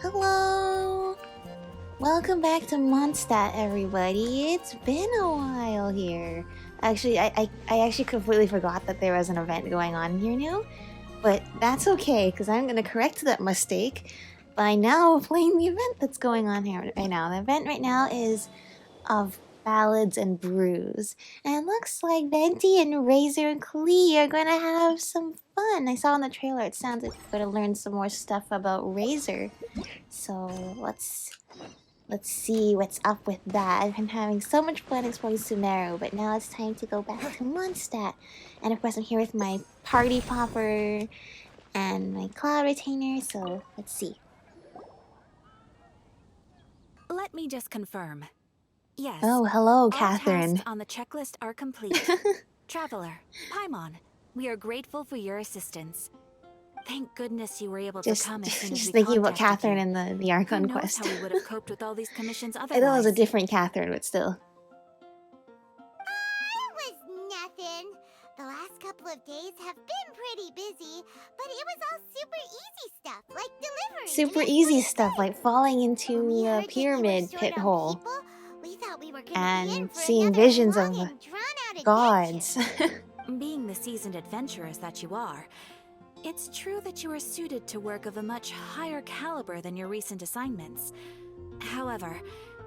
Hello! Welcome back to Mondstadt, everybody. It's been a while here. Actually, I actually completely forgot that there was an event going on here now. But that's okay, because I'm going to correct that mistake by now playing the event that's going on here right now. The event right now is of Ballads and Brews. And it looks like Venti and Razor and Klee are going to have some fun. I saw in the trailer it sounds like we're going to learn some more stuff about Razor. So let's see what's up with that. I've been having so much fun exploring Sumeru, but now it's time to go back to Mondstadt. And of course I'm here with my party popper and my cloud retainer, so let's see. Let me just confirm. Yes. Oh, hello, all Catherine. tasks on the checklist are complete. Traveler, Paimon, we are grateful for your assistance. Thank goodness you were able to come as soon as Just we thinking about contacted Catherine you. and the Archon Who knows quest. how we would have coped with all these commissions I otherwise. thought it was a different Catherine, but still. It was nothing. The last couple of days have been pretty busy, but it was all super easy stuff, like delivery. Super easy stuff, like falling into a pyramid pit hole. People, we thought we were and seeing visions of gods. Being the seasoned adventurers that you are, it's true that you are suited to work of a much higher caliber than your recent assignments. However,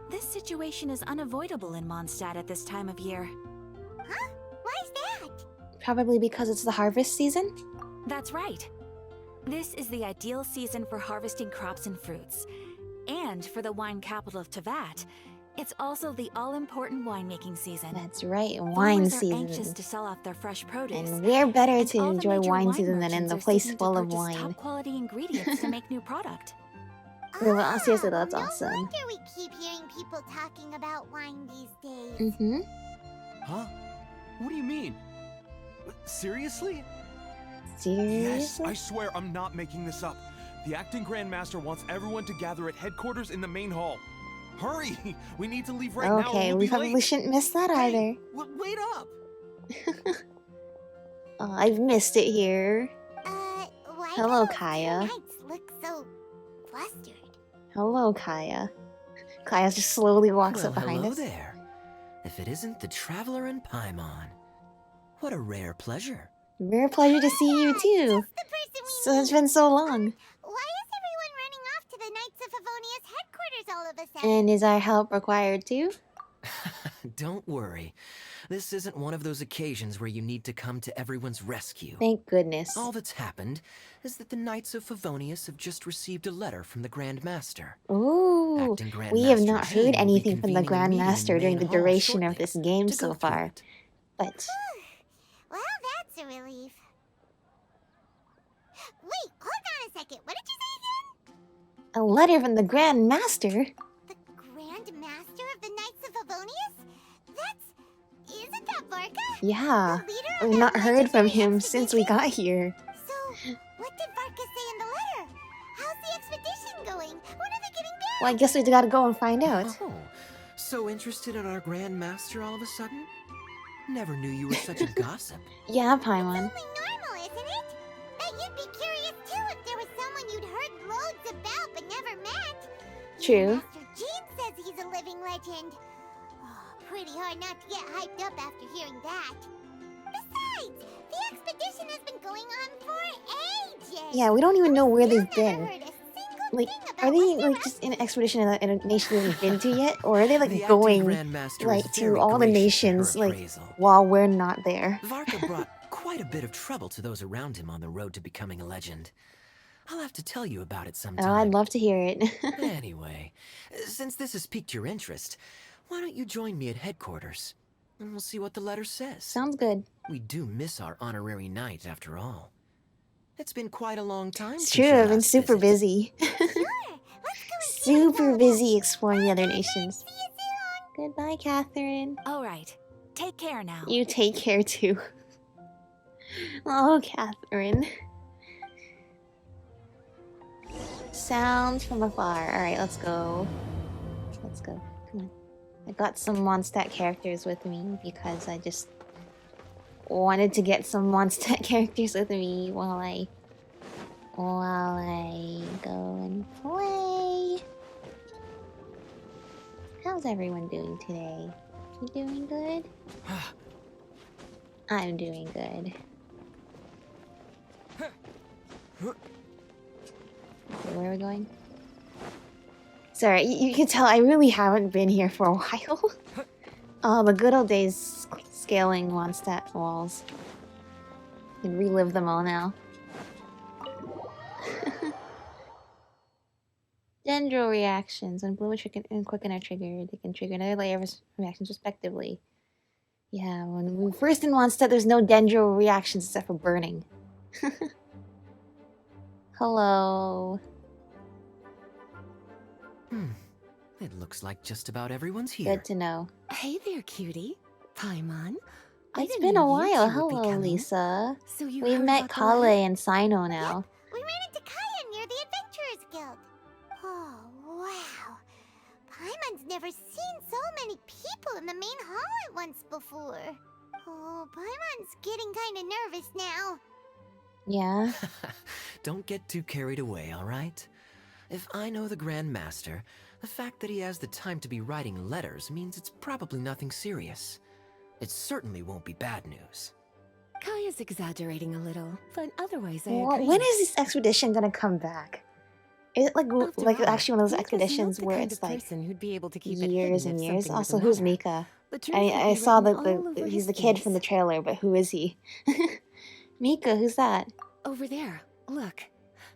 this situation is unavoidable in Mondstadt at this time of year. Huh? Why's that? Probably because it's the harvest season? That's right. This is the ideal season for harvesting crops and fruits. And for the wine capital of Teyvat, it's also the all-important winemaking season. That's right, wine Farmers season. are anxious to sell off their fresh produce. And we're better And to all the enjoy major wine wine season than in the merchants are place seeking full to of purchase wine. top-quality ingredients to make new product. Well, seriously, that's no awesome. wonder we keep hearing people talking about wine these days. Mm-hmm. Huh? What do you mean? Seriously? Seriously? Yes, I swear I'm not making this up. The acting Grandmaster wants everyone to gather at headquarters in the main hall. Hurry! We need to leave right now. Okay, we probably shouldn't miss that either. Wait up! Oh, I've missed it here. Why Hello, do Kaya. Knights look so flustered? Hello, Kaya. Kaya just slowly walks up behind hello us. there. If it isn't the Traveler and Paimon. What a rare pleasure. Rare pleasure to see you too. The person we So it's need. been so long. Why is everyone running off to the Knights of Favonius headquarters all of a sudden? And is our help required too? Don't worry. This isn't one of those occasions where you need to come to everyone's rescue. Thank goodness. All that's happened is that the Knights of Favonius have just received a letter from the Grand Master. Ooh, Acting Grand we have Master not Jean heard will be anything from the convening a meeting in Grandmaster during the main hall duration of shortly this game to so go through far. it. But Well, that's a relief. Wait, hold on a second. What did you say again? a letter from the Grandmaster? The Grand Master of the Knights of Favonius? Isn't that Varka? Yeah, The leader of we've that not heard from legendary him since we got here. So, what did Varka say in the letter? How's the expedition going? When are they getting back? Well, I guess we gotta go and find out. Oh, so interested in our Grand Master all of a sudden? Never knew you were such a gossip. Yeah, It's Paimon. only normal, isn't it? Bet you'd be curious too if there was someone you'd heard loads about but never met. True. Master Jean says he's a living legend. Oh, pretty hard not to get hyped up after hearing that. Besides, the expedition has been going on for ages. Yeah, we don't even know where Still they've never been. heard a single Like, thing are about they what they're like just in an expedition in a nation we haven't been to yet, or are they like The acting going Grand Master like is to very all the gracious in her nations like appraisal. while we're not there? Varka brought quite a bit of trouble to those around him on the road to becoming a legend. I'll have to tell you about it sometime. Oh, I'd love to hear it. Anyway, since this has piqued your interest, why don't you join me at headquarters? And we'll see what the letter says. Sounds good. We do miss our honorary knight, after all. It's been quite a long time It's since true, your I've been last super visit. busy. Sure, let's go and see what's Super all busy exploring the other nations. See you soon. Goodbye, Catherine. All right. Take care now. You take care too. Oh, Catherine. Sounds from afar. Alright, let's go. Let's go. Come on. I got some Mondstadt characters with me because I just wanted to get some Mondstadt characters with me while I go and play. How's everyone doing today? You doing good? I'm doing good. Okay, where are we going? Sorry, you can tell I really haven't been here for a while. Oh, the good old days scaling Mondstadt walls. You can relive them all now. Dendro reactions. When Bloom and Quicken are triggered, they can trigger another layer of reactions respectively. Yeah, when we first in Mondstadt, there's no Dendro reactions except for burning. Hello. It looks like just about everyone's here. Good to know. Hey there, cutie. Paimon. It's been a while. Hello, Lisa. So you We've heard met about the letter? Kale and Sino now. We ran into Kaya near the Adventurers Guild. Oh, wow. Paimon's never seen so many people in the main hall at once before. Oh, Paimon's getting kind of nervous now. Yeah. Don't get too carried away, all right? If I know the Grand Master, the fact that he has the time to be writing letters means it's probably nothing serious. It certainly won't be bad news. Kaya's exaggerating a little, but otherwise I Well, agree. when is this expedition gonna come back? Is it After all, actually one of those Mika's not expeditions the where kind it's of like person who'd be able to keep it years hidden and if years? something was Also, the who's matter. Mika? The truth I would be saw written all over he's his the kid face. from the trailer, but who is he? Mika, who's that? Over there, look.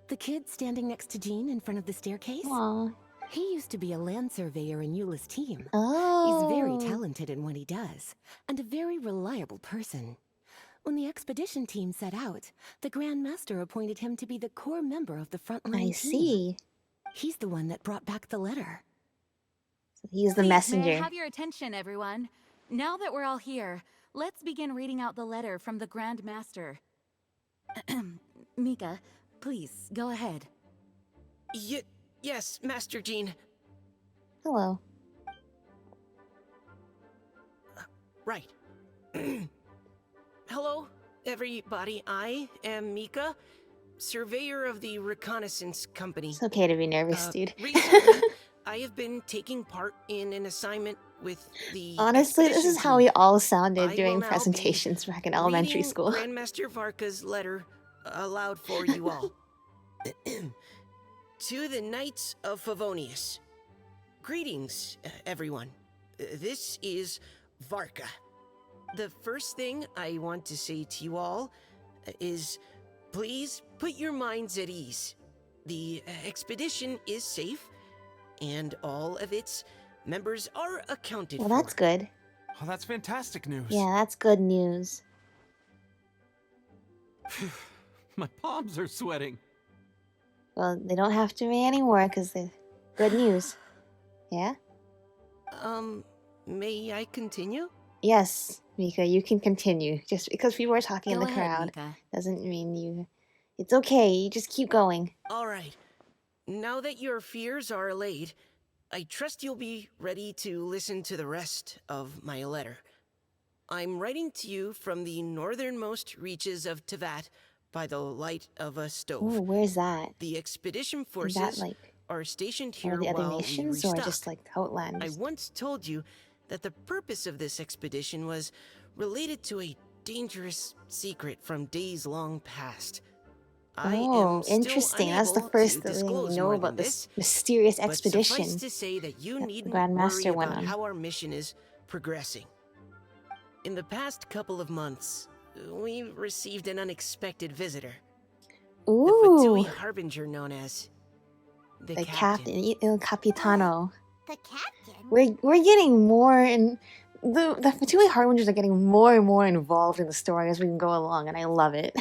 The kid standing next to Jean in front of the staircase? Aw. He used to be a land surveyor in Eula's team. Oh. He's very talented in what he does, and a very reliable person. When the expedition team set out, the Grand Master appointed him to be the core member of the frontline team. I see. He's the one that brought back the letter. So he's the Please, May I messenger. have your attention, everyone? Now that we're all here, let's begin reading out the letter from the Grand Master. Mika, please, go ahead. Yes, Master Jean. Hello. Right. Hello, everybody. I am Mika, surveyor of the Reconnaissance Company. It's okay to be nervous, dude. Recently, I have been taking part in an assignment with the Honestly, this is expedition how team. we all sounded I will during now be presentations back in elementary reading school. Grandmaster Varka's letter aloud for you all. To the Knights of Favonius. Greetings, everyone. This is Varka. The first thing I want to say to you all is please put your minds at ease. The expedition is safe, and all of its members are accounted Well, for. that's good. Oh, that's fantastic news. Yeah, that's good news. My palms are sweating. Well, they don't have to be anymore because they're good news. Yeah? May I continue? Yes, Mika, you can continue. Just because people are talking in Go the ahead, crowd Mika. doesn't mean you... It's okay, you just keep going. All right. Now that your fears are allayed, I trust you'll be ready to listen to the rest of my letter. I'm writing to you from the northernmost reaches of Tevat by the light of a stove. Ooh, where's that? The expedition Is forces that like are stationed one here of the other while we nations or restock. just like I Outlanders? once told you that the purpose of this expedition was related to a dangerous secret from days long past. I Oh, am still interesting. That's the unable first to thing we disclose know more about than this mysterious but expedition. suffice to say that you that the needn't Grand worry Master went about on. how our mission is progressing. In the past couple of months, we received an unexpected visitor. The Ooh, Fatui Harbinger known as the the Captain. Captain, Il Capitano. The captain? We're getting more and the Fatui Harbingers are getting more and more involved in the story as we can go along, and I love it.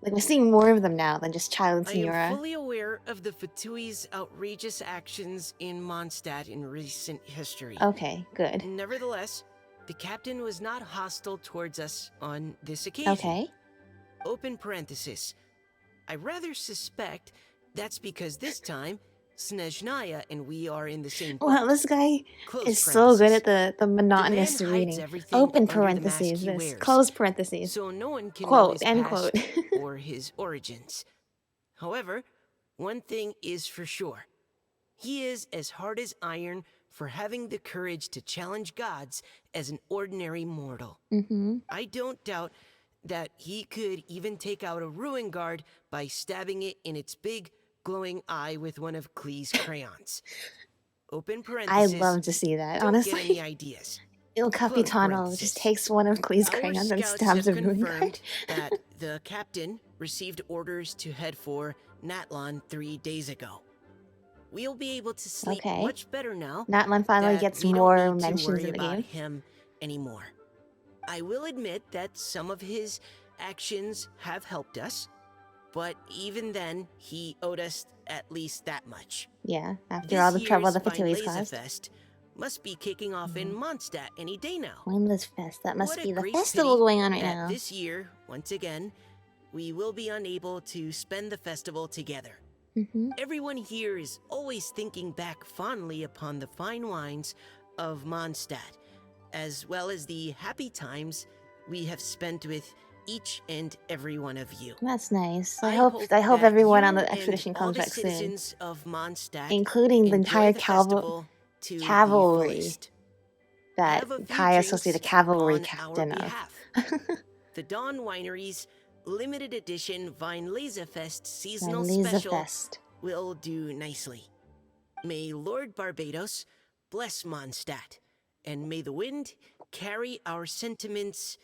Like we're seeing more of them now than just Child and I Signora. am fully aware of the Fatui's outrageous actions in Mondstadt in recent history. Okay, good. Nevertheless, the Captain was not hostile towards us on this occasion. Okay. Open parenthesis. I rather suspect that's because this time, Snezhnaya and we are in the same boat. Well, this guy Close is so good parenthesis. at the monotonous The man hides reading. everything Open under the mask parentheses, he this. wears. Close parentheses. So no one can know Quote, his end past quote. or his origins. However, one thing is for sure. He is as hard as iron for having the courage to challenge gods as an ordinary mortal. Mm-hmm. I don't doubt that he could even take out a ruin guard by stabbing it in its big, glowing eye with one of Klee's crayons. Open parenthesis. I'd love to see that, Don't get any honestly. ideas. Il Close Capitano parenthesis. just takes one of Klee's Our crayons and scouts stabs a have ruin guard. confirmed that the captain received orders to head for Natlan 3 days ago. We'll be able to sleep Okay. much better now. Natlan finally that gets we don't more need to mentions worry in the about game. him anymore. I will admit that some of his actions have helped us, but even then, he owed us at least that much. Yeah, after This all the trouble year's the Fatui's caused. Weinlesefest must be kicking off in Mondstadt any day now. Weinlesefest, that must What a be the great festival pity going on right that now. This year, once again, we will be unable to spend the festival together. Mm-hmm. Everyone here is always thinking back fondly upon the fine wines of Mondstadt, as well as the happy times we have spent with each and every one of you. That's nice. I hope that everyone on you the expedition and all comes the back soon, citizens of Mondstadt including the enjoy entire the festival to the cavalry fullest. that Have a few Kaya's supposed to be the drinks cavalry on our captain of. behalf. The Dawn Winery's limited edition Weinlesefest seasonal special Weinlesefest. will do nicely. May Lord Barbados bless Mondstadt, and may the wind carry our sentiments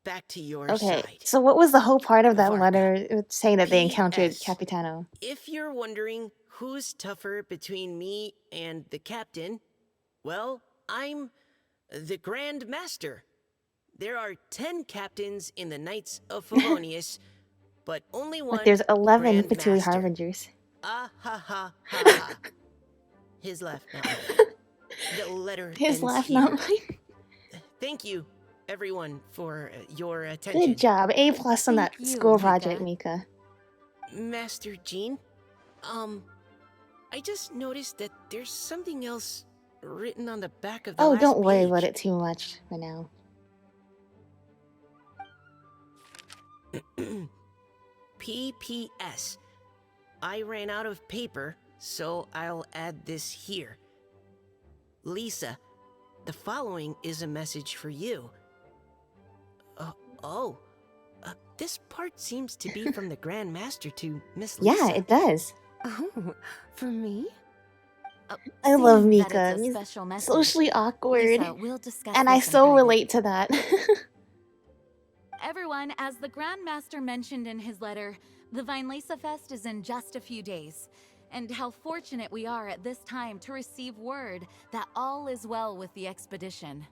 back to your Okay, side. so what was the whole part of that Varka. letter saying that they encountered P.S. Capitano? If you're wondering who's tougher between me and the captain, well, I'm the Grand Master. There are 10 captains in the Knights of Favonius, but only one But there's 11 Grand Fatui Master. Harbingers. Ah ha ha ha ha. His laugh, not mine. The letter His ends laugh, here. not mine. Thank you, everyone, for your attention. Good job. A+ on that Thank you, school Mika. project, Mika. Master Jean, I just noticed that there's something else written on the back of the Oh, last don't worry page. about it too much for now. PPS. I ran out of paper, so I'll add this here. Lisa, the following is a message for you. This part seems to be from the Grand Master to Miss Lisa. Yeah, it does. Oh, for me? I love Seeing that Mika. it's a He's special message, socially awkward. Lisa, we'll discuss And I this in so private. relate to that. Everyone, as the Grand Master mentioned in his letter, the Weinlesefest is in just a few days. And how fortunate we are at this time to receive word that all is well with the expedition.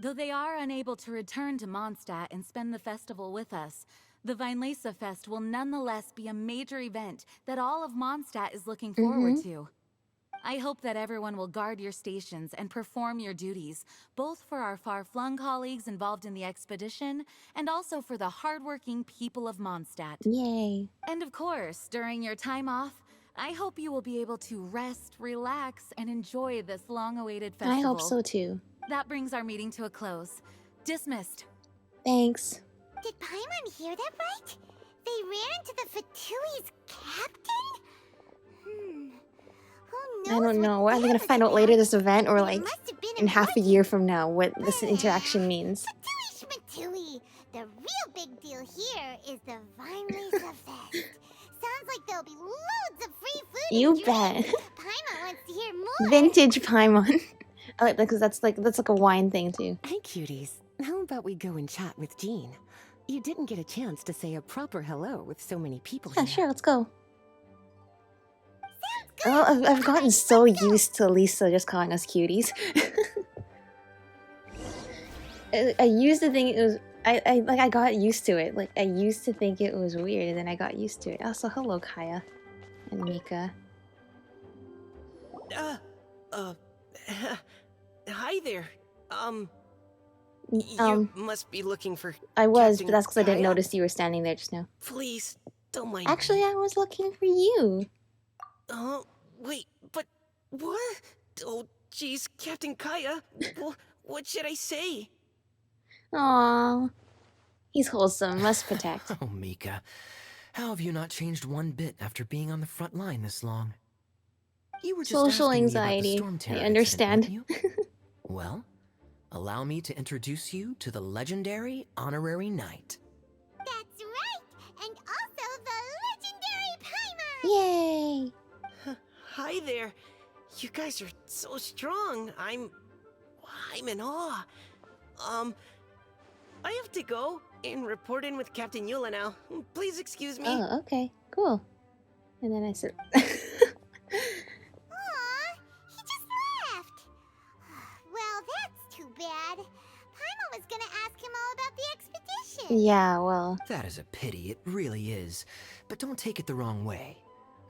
Though they are unable to return to Mondstadt and spend the festival with us, the Weinlesefest will nonetheless be a major event that all of Mondstadt is looking forward to. I hope that everyone will guard your stations and perform your duties, both for our far-flung colleagues involved in the expedition, and also for the hardworking people of Mondstadt. Yay. And of course, during your time off, I hope you will be able to rest, relax, and enjoy this long-awaited festival. I hope so too. That brings our meeting to a close. Dismissed. Thanks. Did Paimon hear that right? They ran into the Fatui's captain? Who knows I don't know. what Are they that gonna was find out about? later this event, or It like must have been in half a important. year from now what this interaction means? Fatui Schmatui. The real big deal here is the Weinlesefest. Sounds like there'll be loads of free food You and bet. drink. Paimon wants to hear more. Vintage Paimon. I like that because that's like a wine thing too. Hey, cuties. How about we go and chat with Jean? You didn't get a chance to say a proper hello with so many people Yeah, here. sure, let's go. Oh, I've gotten so used to Lisa just calling us cuties. I used to think it was I got used to it. Like I used to think it was weird, and then I got used to it. Also, hello Kaya and Mika. Hi there. You must be looking for I was, Captain but that's because I didn't Kaya. notice you were standing there just now. Please, don't mind Actually, me. I was looking for you. Wait, but what? Oh, jeez, Captain Kaya. What should I say? Aww. He's wholesome, must protect. Oh, Mika. How have you not changed one bit after being on the front line this long? You were just Social asking me about the anxiety. storm terror I incident, weren't understand. you? Well, allow me to introduce you to the legendary honorary knight. That's right! And also the legendary Paimon! Yay! Hi there. You guys are so strong. I'm in awe. I have to go and report in with Captain Eula now. Please excuse me. Oh, okay. Cool. And then I said... Aw, he just left! Well, that's too bad. Paimon was gonna ask him all about the expedition. Yeah, well... That is a pity, it really is. But don't take it the wrong way.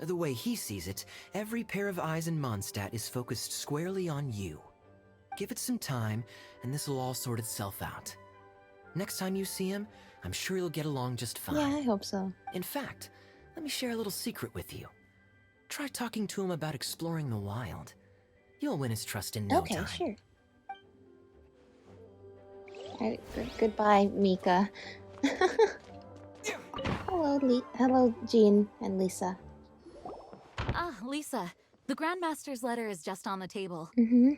The way he sees it, every pair of eyes in Mondstadt is focused squarely on you. Give it some time, and this will all sort itself out. Next time you see him, I'm sure you'll get along just fine. Yeah, I hope so. In fact, let me share a little secret with you. Try talking to him about exploring the wild. You'll win his trust in no time. Okay, sure. Alright, goodbye, Mika. Hello, Jean and Lisa. Ah, Lisa. The Grandmaster's letter is just on the table. Mm-hmm.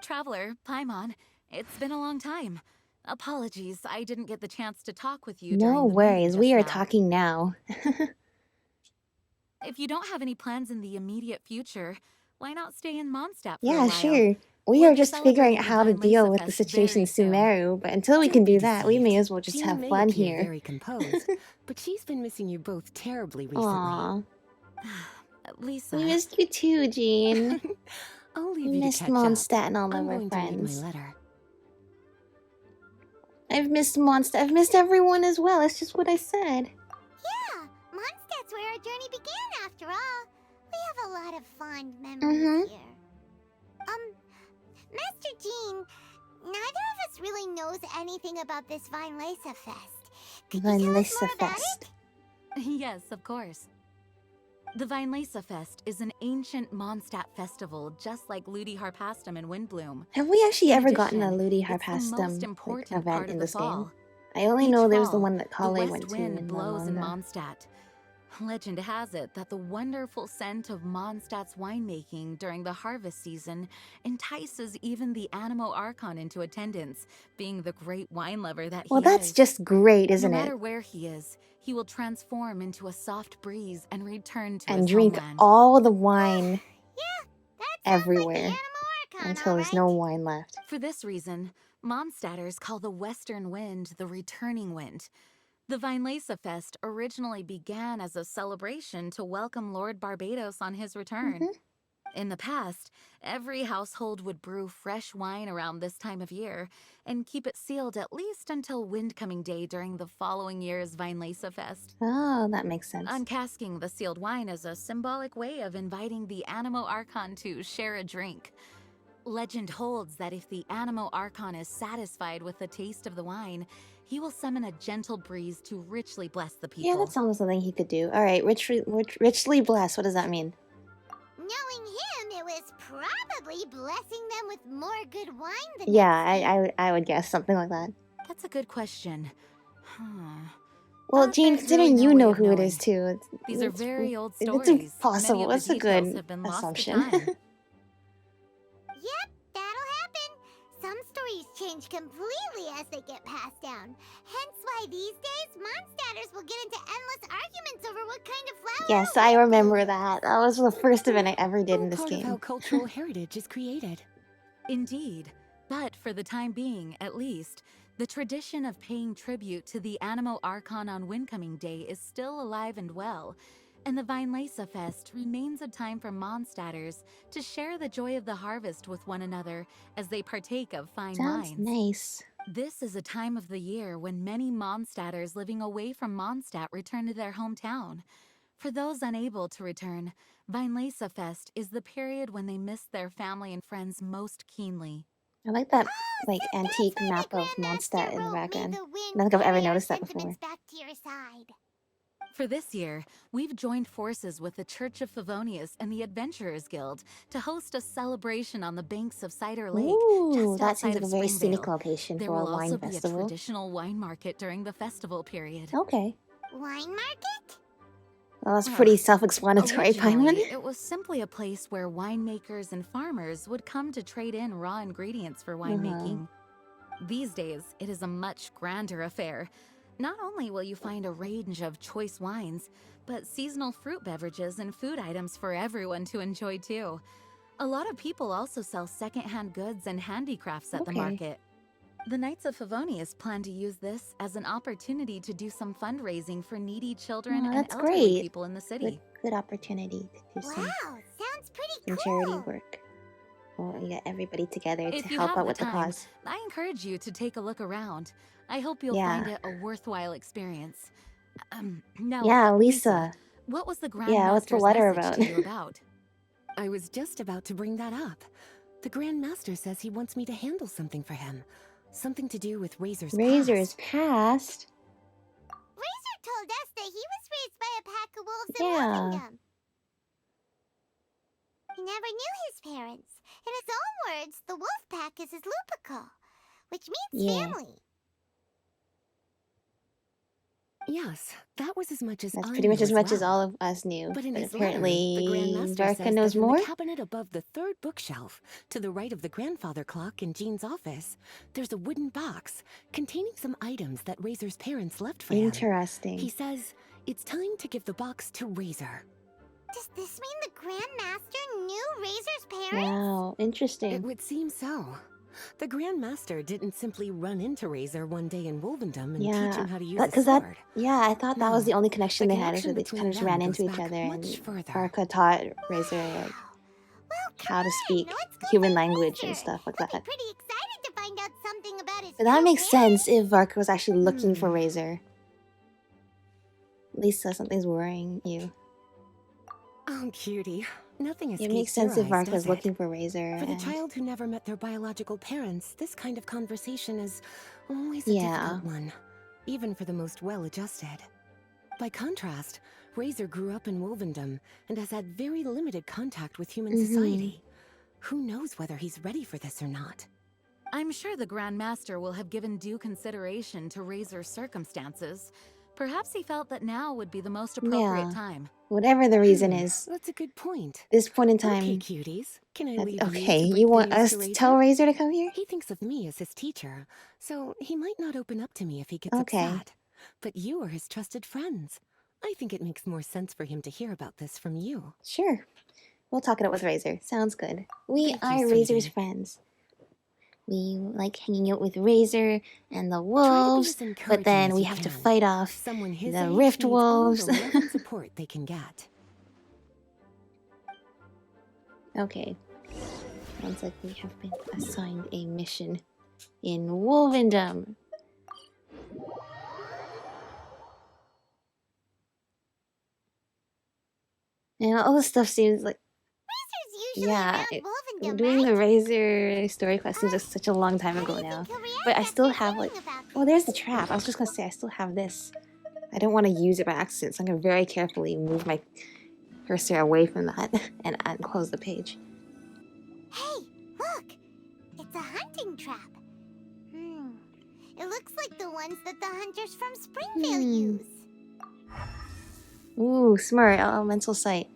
Traveler, Paimon, it's been a long time. Apologies, I didn't get the chance to talk with you No during the meeting worries, just we are now. talking now. If you don't have any plans in the immediate future, why not stay in Mondstadt for a Yeah, while? sure. We We'll are be just figuring out celebrating how to deal with the Weinlesefest situation in very soon. Sumeru, but until we Don't can be do that, we may deceived. as well just Jean have may fun appear here. very composed, but she's been missing you both terribly recently. Aw, Lisa. we missed you too, Jean. I'll leave We you to missed catch up. Mondstadt and all I'm of our going to read friends. my letter. I've missed Mondstadt. I've missed everyone as well. That's just what I said. Yeah, Mondstadt's where our journey began after all. We have a lot of fond memories Mhm. here. Master Jean, neither of us really knows anything about this Weinlesefest. Could you tell us more about it? Weinlesefest. Yes, of course. The Weinlesefest is an ancient Mondstadt festival, just like Ludi Harpastum and Windbloom. Have we actually In ever gotten a addition, Ludi it's the Harpastum most important event part in of the this game? fall. I only Each know there's the fall, one that the Kale west went to wind in the blows in manga. Mondstadt. Legend has it that the wonderful scent of Mondstadt's winemaking during the harvest season entices even the Anemo Archon into attendance, being the great wine lover that Well, he that's is. just great, isn't No it? matter where he is, he will transform into a soft breeze and return to And his drink homeland. all the wine Yeah, that sounds everywhere like the Anemo Archon, until there's no wine left. For this reason, Mondstadters call the western wind the returning wind. The Weinlesefest originally began as a celebration to welcome Lord Barbados on his return. Mhm. In the past, every household would brew fresh wine around this time of year and keep it sealed at least until Windcoming Day during the following year's Weinlesefest. Oh, that makes sense. Uncasking the sealed wine is a symbolic way of inviting the Anemo Archon to share a drink. Legend holds that if the Anemo Archon is satisfied with the taste of the wine, he will summon a gentle breeze to richly bless the people. Yeah, that sounds something he could do. All right, richly blessed. What does that mean? Knowing him, it was probably blessing them with more good wine than Yeah, I would guess something like that. That's a good question. Huh. Well, But Jean, there's really considering no you way know of who it knowing. is too, These are very old if stories. it's impossible, Many of it's the a good details have been lost to assumption. time. Yep, that'll happen. Some stories change completely as they get passed down. Hence why these days, Mondstatters will get into endless arguments over what kind of flower. Yes, I remember that. That was the first event I ever did in All this part of how game. cultural heritage is created. Indeed. But for the time being, at least, the tradition of paying tribute to the Anemo Archon on Windcoming Day is still alive and well, and the Weinlesefest remains a time for Mondstatters to share the joy of the harvest with one another as they partake of fine Sounds wines. nice. This is a time of the year when many Mondstatters living away from Mondstadt return to their hometown. For those unable to return, Weinlesefest is the period when they miss their family and friends most keenly. I like that like So antique that's why map the of Grandmaster Mondstadt in the wrote, background. "May the I wind don't think I've ever carry our noticed that before. sentiments back to your side." For this year, we've joined forces with the Church of Favonius and the Adventurers Guild to host a celebration on the banks of Cider Lake, Ooh, just that seems outside like a of very scenic Springvale. location There for a will also wine be a festival. traditional wine market during the festival period. Okay. Wine market? Well, that's pretty self-explanatory, Originally, Paimon. it was simply a place where winemakers and farmers would come to trade in raw ingredients for winemaking. These days, it is a much grander affair. Not only will you find a range of choice wines, but seasonal fruit beverages and food items for everyone to enjoy too. A lot of people also sell secondhand goods and handicrafts at the Okay. market. The Knights of Favonius plan to use this as an opportunity to do some fundraising for needy children Oh, and that's elderly great. people in the city. Good opportunity to do Wow, sounds pretty some cool. charity work. Well, you get everybody together If to you help have out the with the time, cause. I encourage you to take a look around. I hope you'll Yeah. find it a worthwhile experience. Now, Yeah, Lisa. what was the Yeah, what's the Grandmaster's letter message about? to you about? I was just about to bring that up. The Grand Master says he wants me to handle something for him. Something to do with Razor's Razor's past. past? Razor told us that he was raised by a pack of wolves Yeah. in Wolfendom. He never knew his parents. In his own words, the wolf pack is his lupical, which means Yeah. family. Yes, that was as much as That's I pretty much knew as much as well. all of us knew. But in But his letter, the Grand apparently, Master Varka says knows that in more? the cabinet above the third bookshelf, to the right of the grandfather clock in Jean's office, there's a wooden box containing some items that Razor's parents left for him. Interesting. He says it's time to give the box to Razor. Does this mean the Grand Master knew Razor's parents? Wow, interesting. It would seem so. The Grand Master didn't simply run into Razor one day in Wolvendom and teach Yeah, him how to use a because sword. I thought that was No, the only connection the they had, is connection that they kind between of just them ran goes into each back other, much and further. Varka taught Razor Well, come how to on, speak let's go human find language and Razor. stuff like I'll be that. pretty excited to find out something about his But that true makes parents. sense if Varka was actually looking for Hmm. Razor. Lisa, something's worrying you. Oh, cutie. Nothing It escapes makes sense if your eyes, Varka's does looking it? for Razor. For the And child who never met their biological parents, this kind of conversation is always a Yeah. difficult one, even for the most well-adjusted. By contrast, Razor grew up in Wolvendom and has had very limited contact with human society. Who knows whether he's ready for this or not? I'm sure the Grand Master will have given due consideration to Razor's circumstances. Perhaps he felt that now would be the most appropriate Yeah. time. whatever the reason is, That's a good point. this point in Okay, time, cuties. Can I that's leave okay. you to You break want the news us to to Razor? tell Razor to come here? He thinks of me as his teacher, so he might not open up to me if he gets Okay. upset. But you are his trusted friends. I think it makes more sense for him to hear about this from you. Sure. We'll talk it out with Razor. Sounds good. We Thank you, are Razor's sweetie. friends. We like hanging out with Razor and the Try to be wolves, as but encouraging then as we you have to can. fight off Someone his the age Rift needs all Wolves. the love and support they can get. Okay. Sounds like we have been assigned a mission in Wolvendom. And all this stuff seems like, Razor's usually yeah, around Wolvendom, doing right? the Razor story quest seems like such a long time ago How do you now. think he'll react But I after still have like, hearing about oh, this? there's the trap. I was just gonna say I still have this. I don't want to use it by accident, so I'm gonna very carefully move my cursor away from that and close the page. Hey, look! It's a hunting trap. It looks like the ones that the hunters from Springvale use. Ooh, smart elemental sight.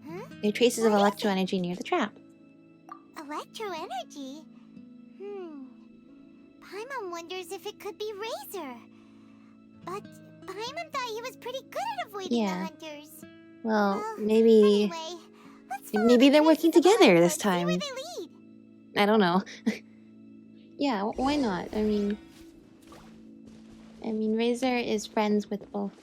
Huh? There are traces of What is electro it? energy near the trap. Electro energy? Paimon wonders if it could be Razor. But Paimon thought he was pretty good at avoiding Yeah. the hunters. Well, Well, maybe Anyway, let's follow maybe the they're working traces of together Electro this and see where time. they lead. I don't know. Yeah, why not? I mean, Razor is friends with both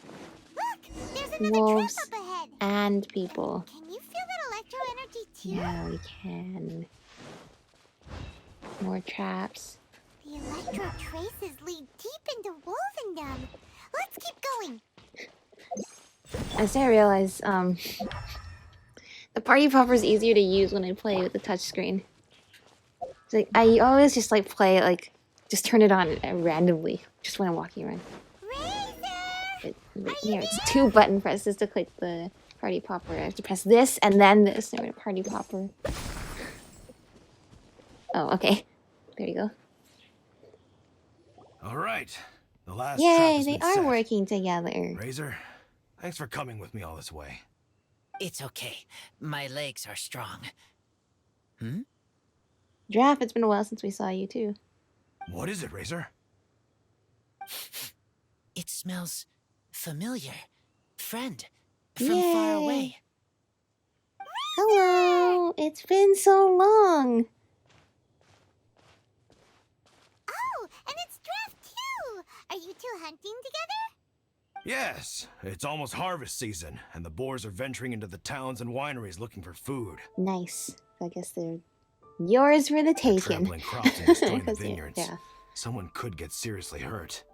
Look! There's another wolves trap up ahead. and people. Can you feel that electro energy too? Yeah, we can. More traps. The electro traces lead deep into Wolvendom. Let's keep going. I started to realize, the party popper is easier to use when I play with the touchscreen. It's like, I always just like play it, like, just turn it on randomly, just when I'm walking around. Razor! But here, it's 2 button presses to click the party popper. I have to press this and then this. I'm gonna party popper. Oh, okay. There you go. All right. The last trap Yay, has they been are set. working together. Razor, Thanks for coming with me all this way. It's okay. My legs are strong. Giraffe, it's been a while since we saw you too. What is it, Razor? It smells familiar. Friend, from far away. Yay. Hello! It's been so long! Oh, and it's Draft too! Are you two hunting together? Yes, it's almost harvest season, and the boars are venturing into the towns and wineries looking for food. Nice. I guess they're yours for the taking. Trampling crops and destroying the 'Cause, vineyards. yeah. Someone could get seriously hurt.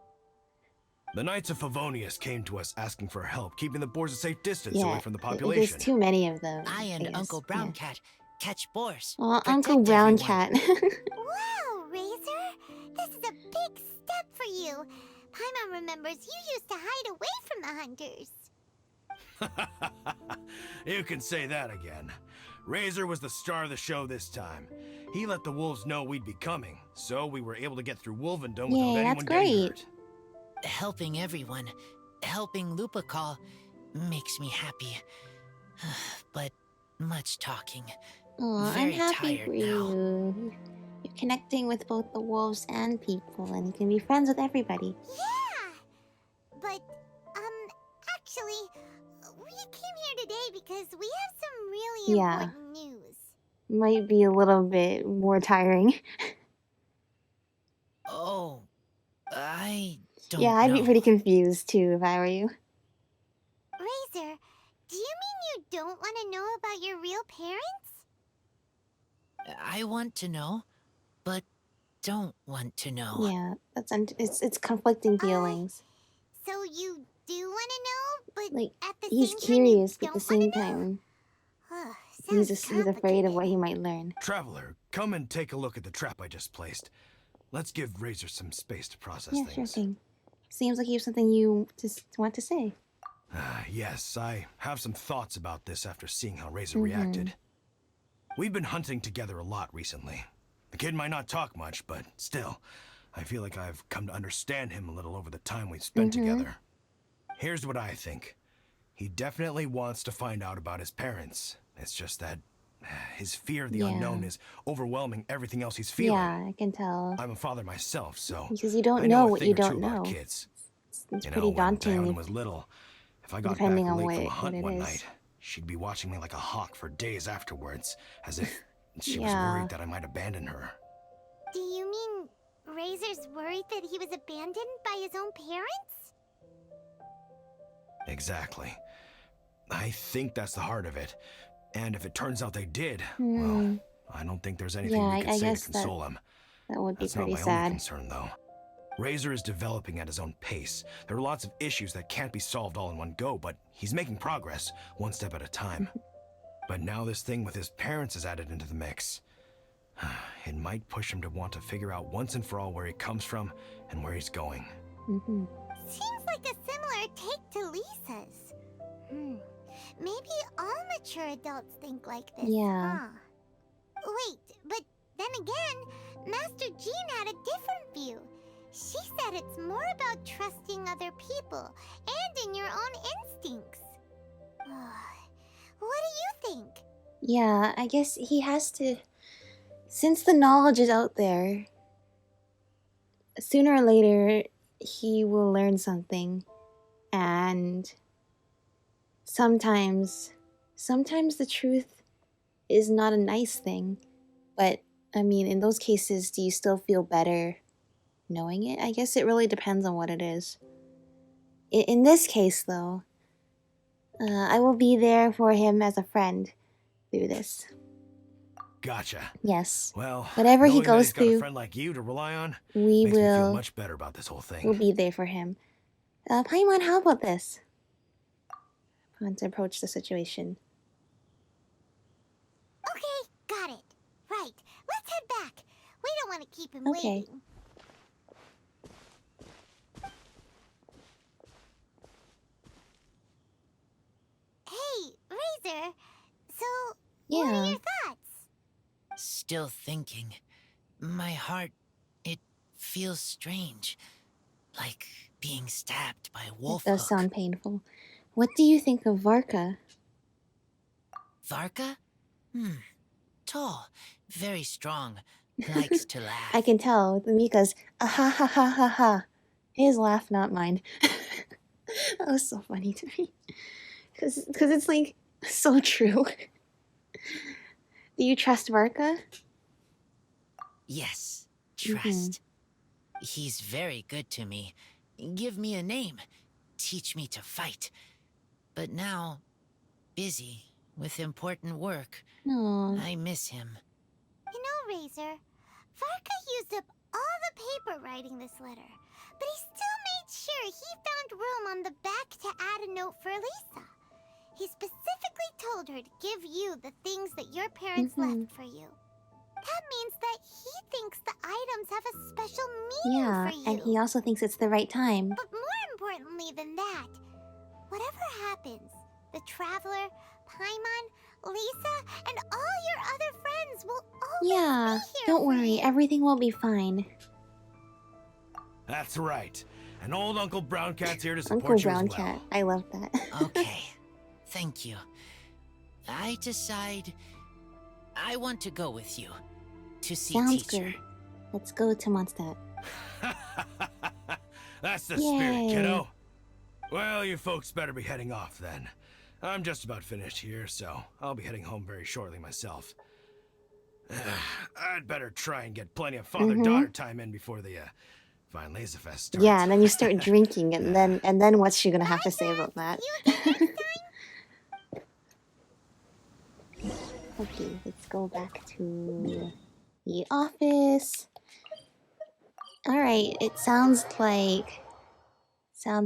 The Knights of Favonius came to us asking for help, keeping the boars a safe distance away from the population. There's too many of them. I and guess. Uncle Brown Yeah. Cat catch boars. Aw, protect Uncle Brown everyone. Cat. Wow, Razor! This is a big step for you. Paimon remembers you used to hide away from the hunters. You can say that again. Razor was the star of the show this time. He let the wolves know we'd be coming, so we were able to get through Wolvendom without Yay, anyone that's getting great. hurt. Helping everyone, helping Lupercal makes me happy. But much talking. Aw, I'm Very happy tired for now. you. You're connecting with both the wolves and people, and you can be friends with everybody. Yeah! But, actually, we came here today because we have some really Yeah. important news. Might be a little bit more tiring. Oh, I don't Yeah, I'd know. be pretty confused too if I were you. Razor, do you mean you don't want to know about your real parents? I want to know, but don't want to know. Yeah, it's conflicting feelings. So you do want to know, but Like, at the he's same curious, time, but at the you same don't wanna know? time, Ugh, he's sounds afraid of what complicated. he might learn. Traveler, come and take a look at the trap I just placed. Let's give Razor some space to process Yeah, sure things. thing. Seems like you have something you just want to say. Yes, I have some thoughts about this after seeing how Razor Mhm. reacted. We've been hunting together a lot recently. The kid might not talk much, but still, I feel like I've come to understand him a little over the time we've spent together. Here's what I think. He definitely wants to find out about his parents. It's just that his fear of the unknown is overwhelming everything else he's feeling. Yeah, I can tell. I'm a father myself, so Because you don't I know a what thing you or two don't about know. kids. It's You pretty know, when daunting. Diana was little, if I got back depending on late from a what hunt it one is. night, she'd be watching me like a hawk for days afterwards, as if she was Yeah. worried that I might abandon her. Do you mean Razor's worried that he was abandoned by his own parents? Exactly. I think that's the heart of it. And if it turns out they did, Hmm. well, I don't think there's anything Yeah, we could I say guess to that- console him. That would be That's not pretty my only sad. concern, though. Razor is developing at his own pace. There are lots of issues that can't be solved all in one go, but he's making progress, one step at a time. But now this thing with his parents is added into the mix. It might push him to want to figure out once and for all where he comes from and where he's going. Seems like a similar take to Lisa's. Maybe all mature adults think like this, Yeah. huh? Wait, but then again, Master Jean had a different view. She said it's more about trusting other people and in your own instincts. What do you think? Yeah, I guess he has to. Since the knowledge is out there, sooner or later he will learn something. And sometimes the truth is not a nice thing. But, I mean, in those cases, do you still feel better knowing it? I guess it really depends on what it is. In this case, though, I will be there for him as a friend through this. Gotcha. Yes. Well, Whatever he knowing that goes he's got a through, friend like you to rely on we makes me feel will much better about this whole thing. we'll be there for him. Paimon, how about this? I want to approach the situation. Okay, got it. Right, let's head back. We don't want to keep him Okay. waiting. Hey, Razor. So, what are Yeah. your thoughts? Still thinking. My heart, it feels strange. Like being stabbed by a wolf It does hook. sound painful. What do you think of Varka? Varka? Tall, very strong, likes to laugh. I can tell with Mika's ha ha ha ha ha. His laugh, not mine. That was so funny to me. Because it's like so true. Do you trust Varka? Yes, trust. He's very good to me. Give me a name. Teach me to fight. But now, busy with important work. No. I miss him. You know, Razor, Varka used up all the paper writing this letter, but he still made sure he found room on the back to add a note for Lisa. He specifically told her to give you the things that your parents left for you. That means that he thinks the items have a special meaning Yeah, for you. and he also thinks it's the right time. But more importantly than that, whatever happens, the Traveler, Paimon, Lisa, and all your other friends will always Yeah, be here don't for worry, you. everything will be fine. That's right. And old Uncle Brown Cat's here to support Uncle you Brown as well. Cat, I love that. Okay, thank you. I decide I want to go with you to see Sounds teacher. good. Let's go to Mondstadt. That's the Yay. spirit, kiddo. Well, you folks better be heading off then. I'm just about finished here, so I'll be heading home very shortly myself. I'd better try and get plenty of father-daughter time in before the Weinlesefest starts. Yeah, and then you start drinking, and then what's she gonna have to say about that? Okay, let's go back to the office. All right, it sounds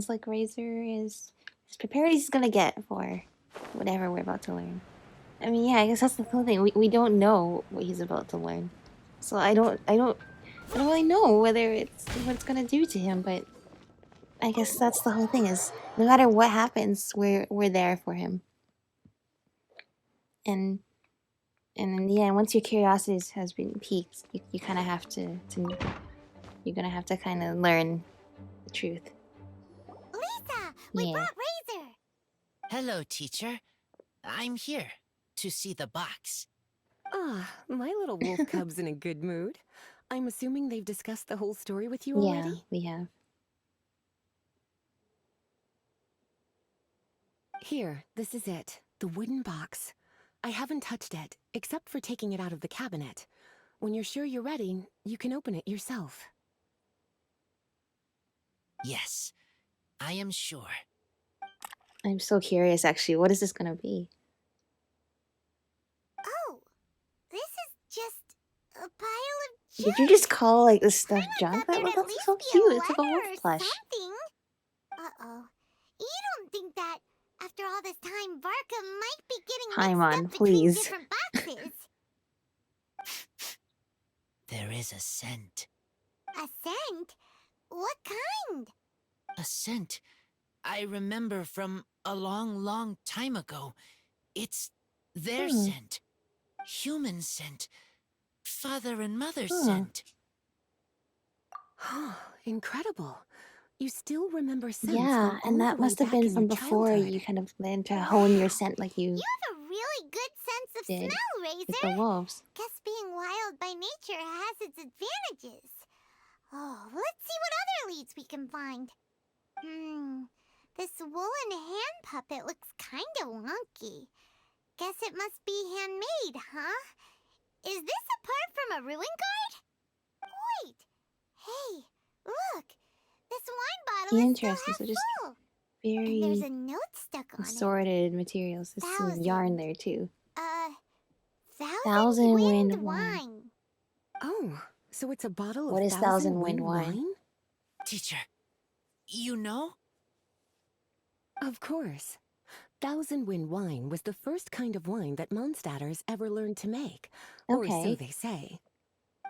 like Razor is as prepared as he's gonna get for whatever we're about to learn. I mean, yeah, I guess that's the whole thing. We don't know what he's about to learn, so I don't really know whether it's what it's gonna do to him. But I guess that's the whole thing. Is no matter what happens, we're there for him. And in the end, once your curiosity has been piqued, you kind of have to you're gonna have to kind of learn the truth. Lisa, we Yeah. brought Razor. Hello, teacher. I'm here to see the box. Ah, my little wolf cub's in a good mood. I'm assuming they've discussed the whole story with you Yeah, already? we have. Here, this is it. The wooden box. I haven't touched it, except for taking it out of the cabinet. When you're sure you're ready, you can open it yourself. Yes, I am sure. I'm so curious, actually. What is this gonna be? Oh, this is just a pile of Did junk. you just call like this stuff I junk? thought there'd That's at least so be a cute. It's like a letter wolf or plush. something. Uh-oh. You don't think that after all this time, Varka might be getting Paimon, mixed up between please. different boxes? There is a scent. A scent? What kind? A scent I remember from a long, long time ago. It's their scent. Human scent. Father and mother scent. Incredible. You still remember scents Yeah, from and all that the way must have back been in from your before childhood. you kind of learned to hone your scent like you You have a really good sense of did smell, with the Razor. wolves. Guess being wild by nature has its advantages. Oh, let's see what other leads we can find. This woolen hand puppet looks kinda wonky. Guess it must be handmade, huh? Is this a part from a ruin guard? Wait! Hey, look! This wine bottle is still Interesting. half So just full. And there's very a note stuck on it. assorted materials. There's some yarn there too. Thousand Wind Wine. Oh, so it's a bottle What of is Thousand Wind wine? Teacher, you know? Of course. Thousand Wind wine was the first kind of wine that Mondstadters ever learned to make, or so Okay. they say.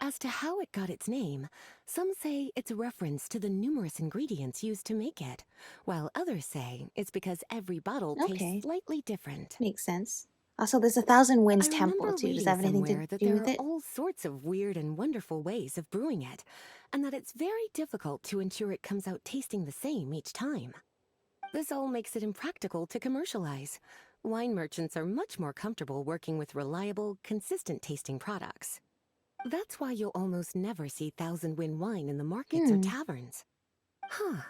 As to how it got its name, some say it's a reference to the numerous ingredients used to make it, while others say it's because every bottle Okay. tastes slightly different. Makes sense. Also, there's a Thousand Winds I temple remember too. Does reading that have anything somewhere to that do there with are it? all sorts of weird and wonderful ways of brewing it, and that it's very difficult to ensure it comes out tasting the same each time. This all makes it impractical to commercialize. Wine merchants are much more comfortable working with reliable, consistent-tasting products. That's why you'll almost never see Thousand Wind wine in the markets or taverns. Huh.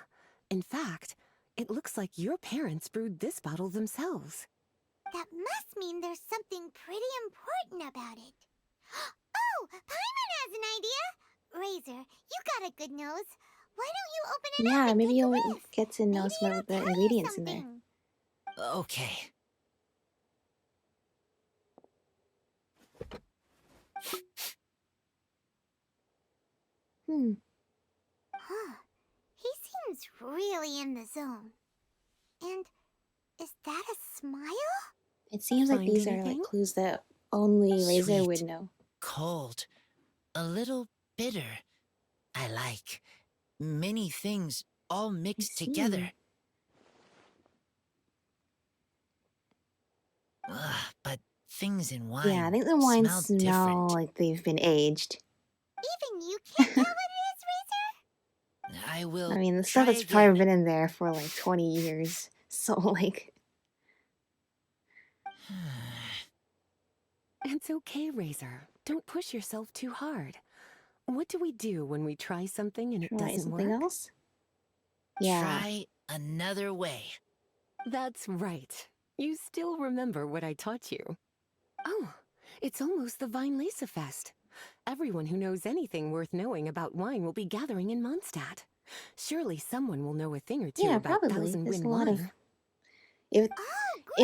In fact, it looks like your parents brewed this bottle themselves. That must mean there's something pretty important about it. Oh, Paimon has an idea! Razor, you got a good nose. Why don't you open it up Yeah, and maybe take a you'll whiff? get to know Maybe some of it'll the tell you ingredients in there. something. Okay. Huh. He seems really in the zone. And is that a smile? It seems like Find these are like anything? clues that only Razor would Sweet. know. Cold. A little bitter. I like. Many things all mixed see. together. But things in wine Yeah, I think the wines smell smell different. like they've been aged. Even you can't tell what it is, Razor? I will I mean, the try stuff that's again. probably been in there for like 20 years. So, like, It's okay, Razor. Don't push yourself too hard. What do we do when we try something and it try doesn't something work? else? Yeah. Try another way. That's right. You still remember what I taught you. Oh, it's almost the Weinlesefest. Everyone who knows anything worth knowing about wine will be gathering in Mondstadt. Surely someone will know a thing or two Yeah, about probably. Thousand There's Wind a lot wine. of... If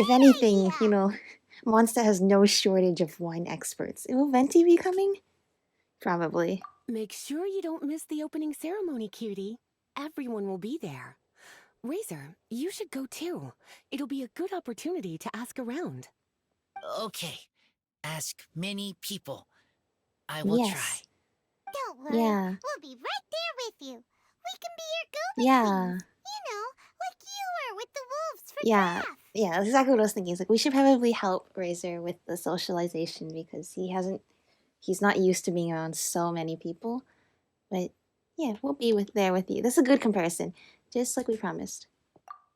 Great anything, idea. you know, Monster has no shortage of wine experts. Will Venti be coming? Probably. Make sure you don't miss the opening ceremony, cutie. Everyone will be there. Razor, you should go too. It'll be a good opportunity to ask around. Okay. Ask many people. I will try. Yes. Don't worry. Yeah. We'll be right there with you. We can be your go-betweens. Yeah. You know, like you were with the wolves for Yeah. draft. Yeah, that's exactly what I was thinking. It's like, we should probably help Razor with the socialization because he's not used to being around so many people. But yeah, we'll be there with you. This is a good comparison, just like we promised.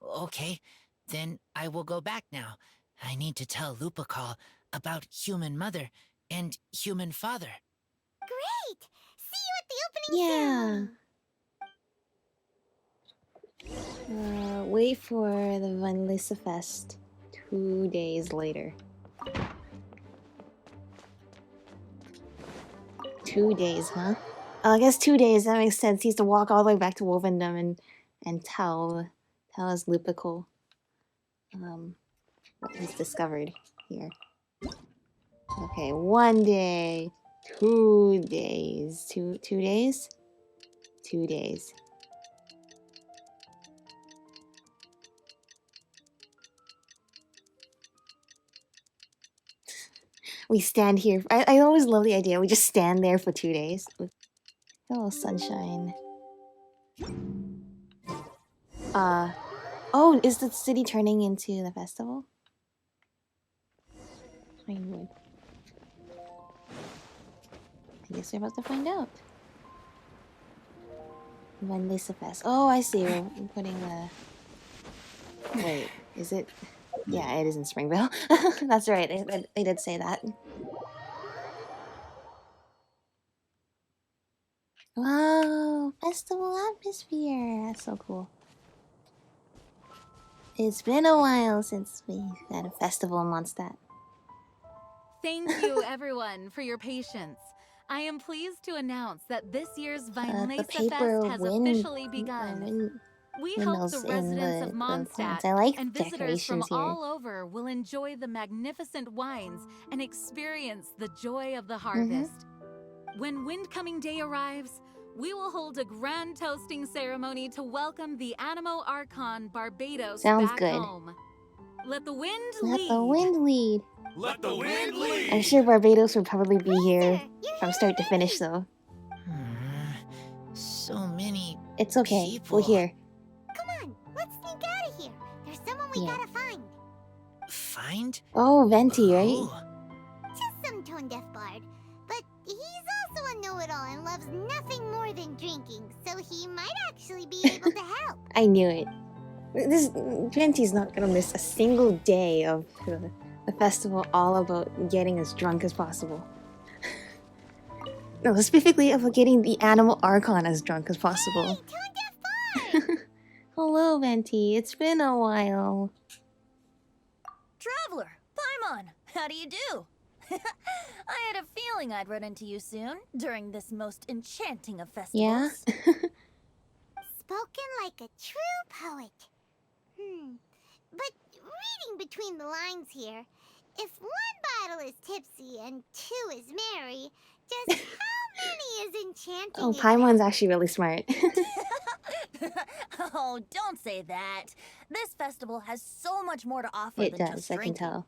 Okay. Then I will go back now. I need to tell Lupical about human mother and human father. Great. See you at the opening ceremony. Wait for the Weinlesefest 2 days later. 2 days, huh? I guess 2 days, that makes sense. He has to walk all the way back to Wolvendom and tell us Lupical what he's discovered here. Okay, 1 day, 2 days, 2 days? 2 days. We stand here. I always love the idea. We just stand there for 2 days. Hello, sunshine. Oh, is the city turning into the festival? I would. I guess we're about to find out. Weinlesefest. Oh, I see. We're putting the... Wait, is it... Yeah, it is in Springville. That's right. They did say that. Wow, festival atmosphere. That's so cool. It's been a while since we had a festival in Mondstadt. Thank you, everyone, for your patience. I am pleased to announce that this year's Weinlesefest has officially begun. We hope the residents of Mondstadt and visitors from all over will enjoy the magnificent wines and experience the joy of the harvest. When Windcoming Day arrives, we will hold a grand toasting ceremony to welcome the Animo Archon Barbados back home. Let the wind lead. Let the wind lead. Let the wind lead. I'm sure Barbados would probably be here from start to finish, though. So many. It's okay. People. We're here. Come on, let's sneak out of here. There's someone we gotta find. Find? Oh, Venti, right? Oh. Just some tone-deaf bard. But he's also a know-it-all and loves nothing more than drinking, so he might actually be able to help. I knew it. This Venti's not gonna miss a single day of the festival all about getting as drunk as possible. No, specifically of getting the animal Archon as drunk as possible. Hey, Hello, Venti. It's been a while. Traveler, Paimon, how do you do? I had a feeling I'd run into you soon, during this most enchanting of festivals. Yeah? spoken like a true poet. But reading between the lines here, if one bottle is tipsy and two is merry, just how many is enchanting? Oh, Paimon's actually really smart. Oh, don't say that. This festival has so much more to offer It than does, just I can drinking. tell.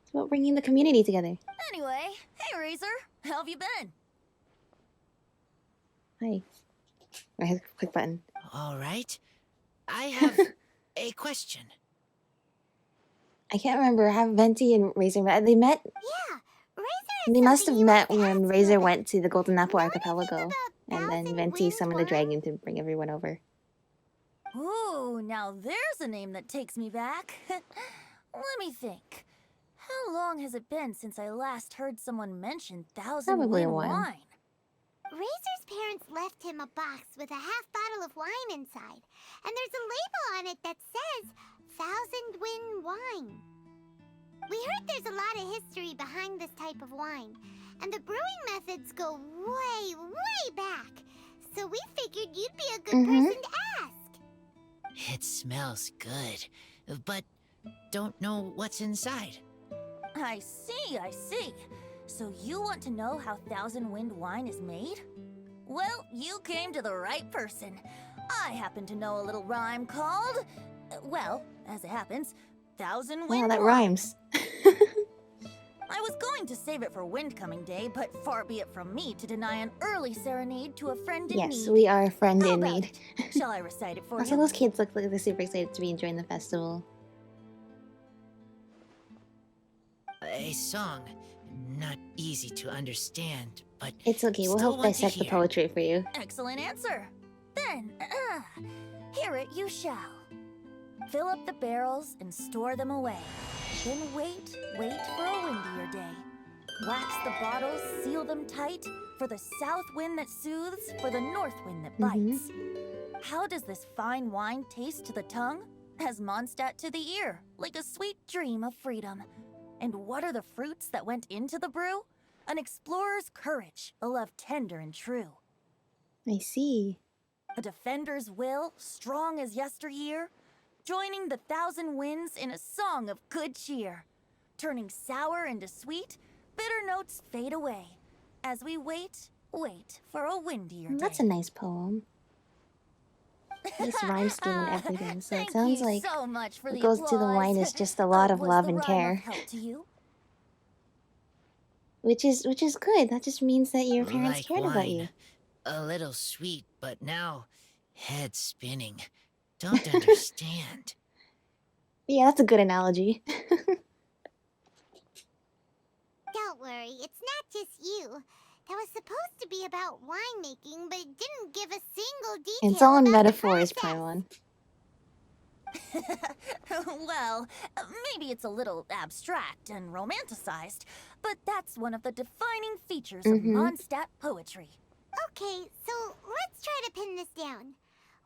It's about bringing the community together. Anyway, hey Razor, how have you been? Hi. I hit the click button. All right. I have a question. I can't remember. Have Venti and Razor met? They met? Yeah, Razor. They must have met when when Razor went to the Golden Apple Archipelago. And then Venti summoned the dragon to bring everyone over. Ooh, now there's a name that takes me back. Let me think. How long has it been since I last heard someone mention Thousand Probably a Wind while. wine? Razor's parents left him a box with a half bottle of wine inside, and there's a label on it that says Thousand Wind Wine. We heard there's a lot of history behind this type of wine, and the brewing methods go way, way back. So we figured you'd be a good person to ask. It smells good, but don't know what's inside. I see, I see. So you want to know how Thousand Wind wine is made? Well, you came to the right person. I happen to know a little rhyme called, well, as it happens, Thousand Wind Wow, that wine. rhymes. I was going to save it for Windcoming Day, but far be it from me to deny an early serenade to a friend in need. Yes, we are a friend How in about need. it? Shall I recite it for Also, you? those kids look like they're super excited to be enjoying the festival. A song. Not easy to understand, but It's okay, we'll still help want to dissect the hear. poetry for you. Excellent answer. Then, hear it you shall. Fill up the barrels and store them away. Then wait for a windier day. Wax the bottles, seal them tight, for the south wind that soothes, for the north wind that bites. How does this fine wine taste to the tongue? As Mondstadt to the ear, like a sweet dream of freedom. And what are the fruits that went into the brew? An explorer's courage, a love tender and true. I see. A defender's will, strong as yesteryear, joining the thousand winds in a song of good cheer. Turning sour into sweet, bitter notes fade away, as we wait for a windier day. That's a nice poem. Nice rhyme scheme and everything, so it sounds like so much for what the goes to the wine applause. is just a lot of Was love the and rhyme care. of help to you? Which is good. That just means that your parents Like cared about you. wine. A little sweet, but now head spinning. Don't understand. Yeah, that's a good analogy. Don't worry, it's not just you. That was supposed to be about winemaking, but it didn't give a single detail. It's all in about the metaphors, process. Paimon. Well, maybe it's a little abstract and romanticized, but that's one of the defining features of Mondstadt poetry. Okay, so let's try to pin this down.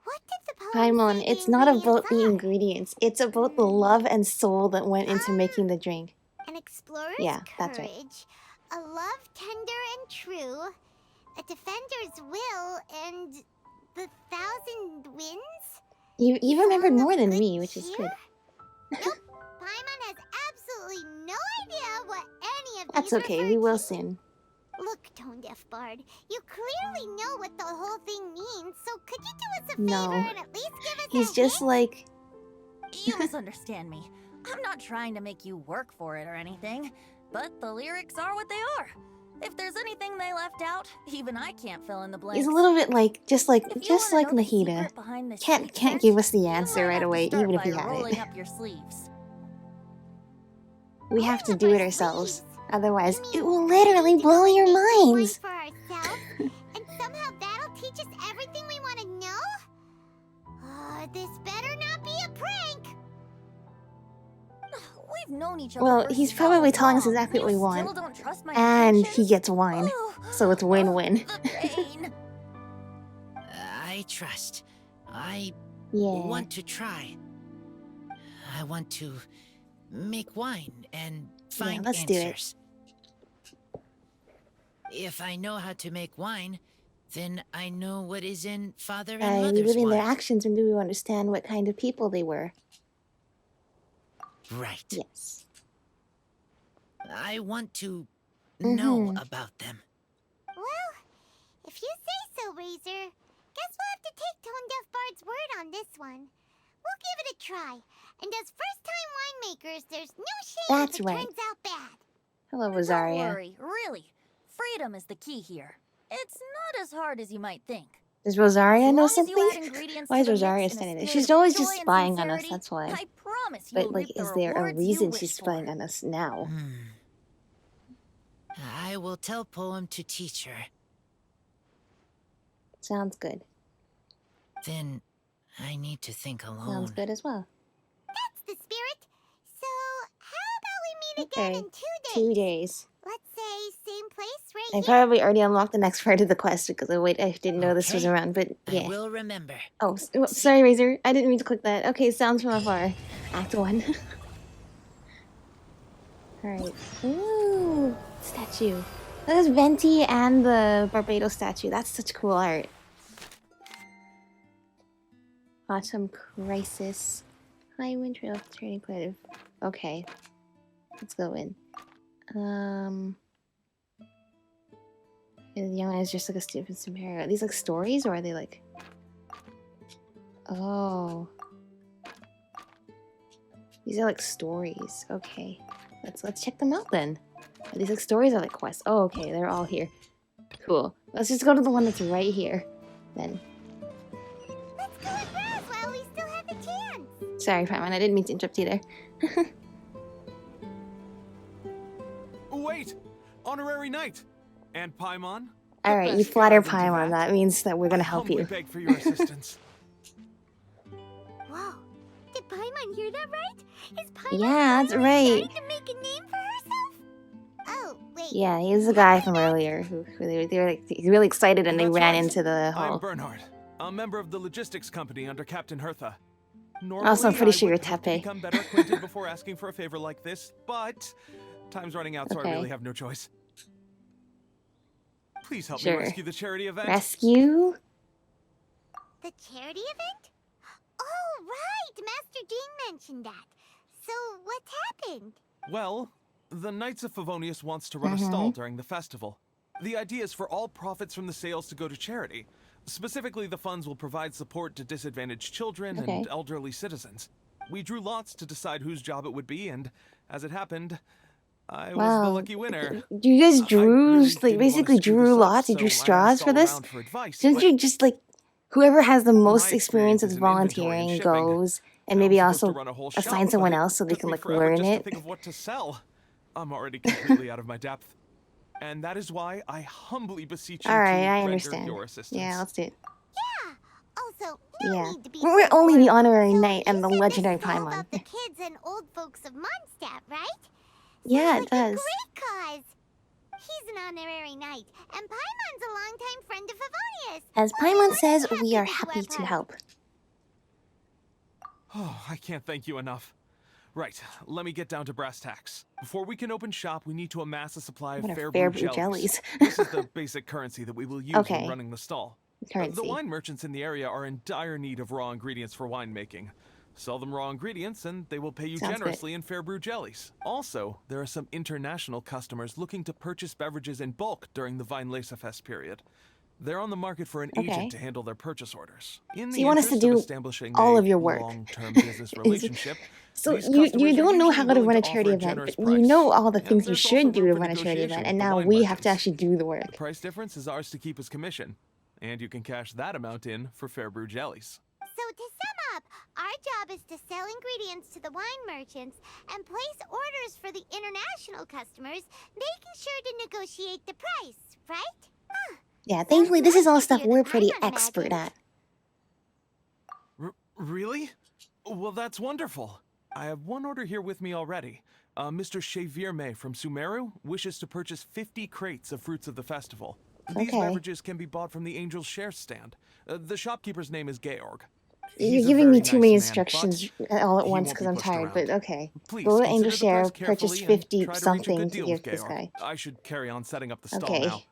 What did the poem Paimon, say it's the not about the ingredients are? ingredients. It's about the love and soul that went into making the drink. An explorer's Yeah, courage, that's right. a love tender and true, a defender's will, and the thousand winds? You remembered Song of more than good me, which is cheer? good. Nope, Paimon has absolutely no idea what any of That's these okay, refer we will to. soon. Look, Tone Deaf Bard, you clearly know what the whole thing means, so could you do us a No. favor and at least give us He's a just hint? like... You misunderstand me. I'm not trying to make you work for it or anything, but the lyrics are what they are. If there's anything they left out, even I can't fill in the blanks. He's a little bit like... Just like If you wanna know the Nahida. secret behind this Can't secret, give us the you answer might right have to away, start even if by we had rolling it. up your sleeves. We have to Rolling do up it our ourselves. sleeves. Otherwise, You it mean will we literally need to blow go your and make this wine minds! for ourselves, and somehow that'll teach us everything we want to know? This better not be a known each other Well, for he's so probably telling us long, exactly what we you want. still don't trust my And he intentions? gets wine. So it's win-win. The pain. I trust. I Yeah. want to try. I want to make wine and find let's do it. answers. If I know how to make wine, then I know what is in father and By mother's living their wine. actions, maybe we understand what kind of people they were. Right. Yes. I want to know about them. Well, if you say so, Razor. Guess we'll have to take Tone Deaf Bard's word on this one. We'll give it a try. And as first-time winemakers, there's no shame That's if it right. turns out bad. Hello, Don't Rosaria. worry, really. Freedom is the key here. It's not as hard as you might think. Does Rosaria As know long as you something? add ingredients Why to is the mix Rosaria in a standing there? spirit She's of always joy just and spying on us, sincerity, that's why. I promise But, you'll like, reap the is there a rewards you reason wish she's for. spying on us now? I will tell Poem to teach her. Sounds good. Then I need to think alone. Sounds good as well. That's the spirit. So, how about we meet Okay. again in 2 days? 2 days. Let's say same place, right I here? probably already unlocked the next part of the quest because I didn't know this was Okay. around, but yeah. I will remember. Oh, sorry, Razor. I didn't mean to click that. Okay, sounds from afar. Act 1. Alright. Ooh, statue. That is Venti and the Barbados statue. That's such cool art. Autumn Crisis. High wind trail turning point of... Okay. Let's go in. The young man is just like a stupid superhero. Are these like stories or are they like... Oh. These are like stories. Okay. Let's check them out then. Are these like stories or like quests? Oh, okay. They're all here. Cool. Let's just go to the one that's right here. Then. Let's go and browse while we still have the chance. Sorry, Paimon. I didn't mean to interrupt you there. Wait! Honorary Knight! And Paimon? Alright, you flatter Paimon. That means that we're gonna help you. I beg for your assistance. Whoa. Did Paimon hear that right? Is Paimon Yeah, that's finally right. starting to make a name for herself? Oh, wait. Yeah, he's the guy from earlier who they were like really excited and they That's ran right. into the I'm hall. Bernhard, a member of the logistics company under Captain Hertha. Normally, Also, I'm pretty sure I you're would hope to Tepe. become better acquainted before asking for a favor like this, but time's running out, so Okay. I really have no choice. Please help Sure. me rescue the charity event. Rescue? The charity event? Oh, right! Master Jean mentioned that. So, what's happened? Well, the Knights of Favonius wants to run a stall during the festival. The idea is for all profits from the sales to go to charity. Specifically, the funds will provide support to disadvantaged children Okay. and elderly citizens. We drew lots to decide whose job it would be, and as it happened, I was the Wow. lucky winner. You guys I drew, really like, didn't wanna basically screw drew this up, lots? You so drew I asked straws for all this? around for advice, Didn't but you just, like, whoever has the most my experience with in inventory and volunteering shipping. goes, and Now I'm maybe supposed to also run a whole assign shop, someone but else so they took can, me like, forever learn just it? to think of what to sell. I'm already completely out of my depth. And that is why I humbly beseech you Alright, to I render understand. your assistance. Yeah, let's do it. Yeah. Also, no Yeah. need to be We're so only the formal. honorary So knight and you the said legendary this is all Paimon. about the kids and old folks of Mondstadt, right? Yeah, Sounds it like a does. great cause. He's an honorary knight, and Paimon's a longtime friend of Favonius. As We'll be Paimon more says, than we are to do happy our to part. help. Oh, I can't thank you enough. Right, let me get down to brass tacks. Before we can open shop, we need to amass a supply of What are fair fair brew brew jellies. jellies? This is the basic currency that we will use Okay. when running the stall. Currency. The wine merchants in the area are in dire need of raw ingredients for winemaking. Sell them raw ingredients and they will pay you Sounds generously in fair brew jellies. Also, there are some international customers looking to purchase beverages in bulk during the Weinlesefest period. They're on the market for an Okay. agent to handle their purchase orders. In So the you want us to interest of do establishing all a of your work. long-term business relationship, So these you customers are don't know how usually to willing run a to charity offer a event, generous but you price. know all the And things you there's should also do room to for run a charity negotiation event, and with the now wine we have to merchants. actually do the work. The price difference is ours to keep as commission, and you can cash that amount in for fair brew jellies. So to sum up, our job is to sell ingredients to the wine merchants and place orders for the international customers, making sure to negotiate the price, right? Huh. Yeah, thankfully this is all stuff easier we're than pretty Paimon expert imagined. at. Really? Well, that's wonderful. I have one order here with me already. Mr. Chevirme from Sumeru wishes to purchase 50 crates of fruits of the festival. Okay. These beverages can be bought from the Angel's Share stand. The shopkeeper's name is Georg. You're giving me too many instructions all at once because I'm tired, but okay. Please Go to Angel consider the Share, price purchase carefully and 50 try to reach a something good to deal give with this Georg. guy. I should carry on setting up the stall Okay. now.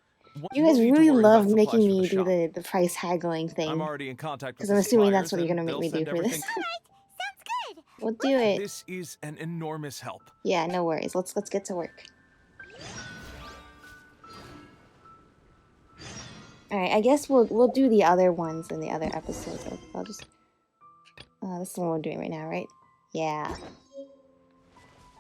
You No guys need to really worry love about making supplies for me the do shop. the price haggling thing. I'm already in contact with Because I'm the assuming that's suppliers, what you're and gonna make me they'll do send for this. everything- Sounds good. We'll do it. This is an enormous help. Yeah, no worries. Let's get to work. All right, I guess we'll do the other ones in the other episodes. I'll just this is the one we're doing right now, right? Yeah.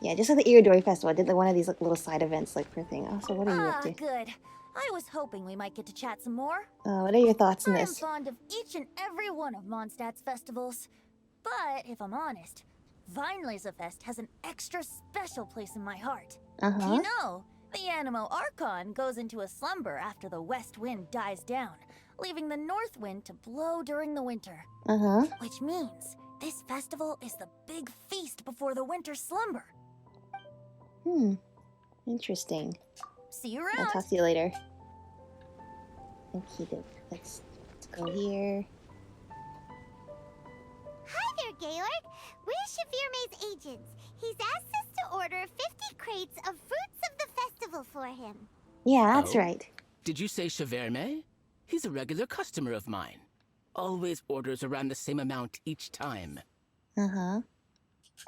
Yeah, just like the Iridori Festival, I did one of these like little side events like per thing. Oh, so what are you up to? Good. I was hoping we might get to chat some more. What are your thoughts on I'm this? fond of each and every one of Mondstadt's festivals. But if I'm honest, Weinlesefest has an extra special place in my heart. You know, the Animo Archon goes into a slumber after the west wind dies down, leaving the north wind to blow during the winter. Which means this festival is the big feast before the winter slumber. Interesting. See you around. I'll talk to you later. Okay, let's go here. Hi there, Georg. We're Chevirme's agents. He's asked us to order 50 crates of fruits of the festival for him. Yeah, that's right. Did you say Chevirme? He's a regular customer of mine. Always orders around the same amount each time.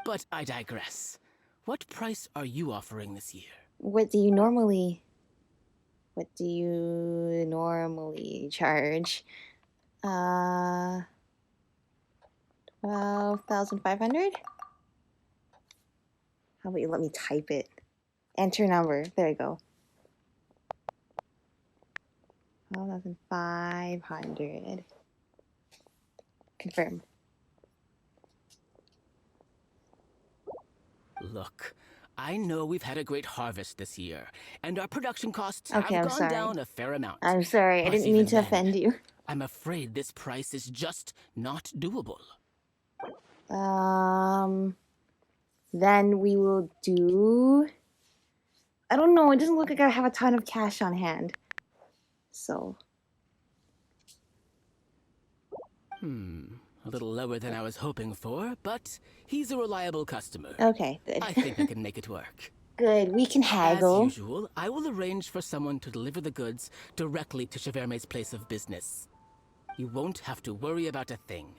But I digress. What price are you offering this year? What do you normally charge? 12,500? How about you let me type it? Enter number. There you go. 12,500. Confirm. Look, I know we've had a great harvest this year, and our production costs Okay, have I'm gone sorry. down a fair amount. I'm sorry, I But didn't even mean to then, offend you. I'm afraid this price is just not doable. Then we will do... I don't know, it doesn't look like I have a ton of cash on hand. So... A little lower than I was hoping for, but he's a reliable customer. Okay, good. I think we can make it work. Good, we can haggle. As usual, I will arrange for someone to deliver the goods directly to Chevirme's place of business. You won't have to worry about a thing.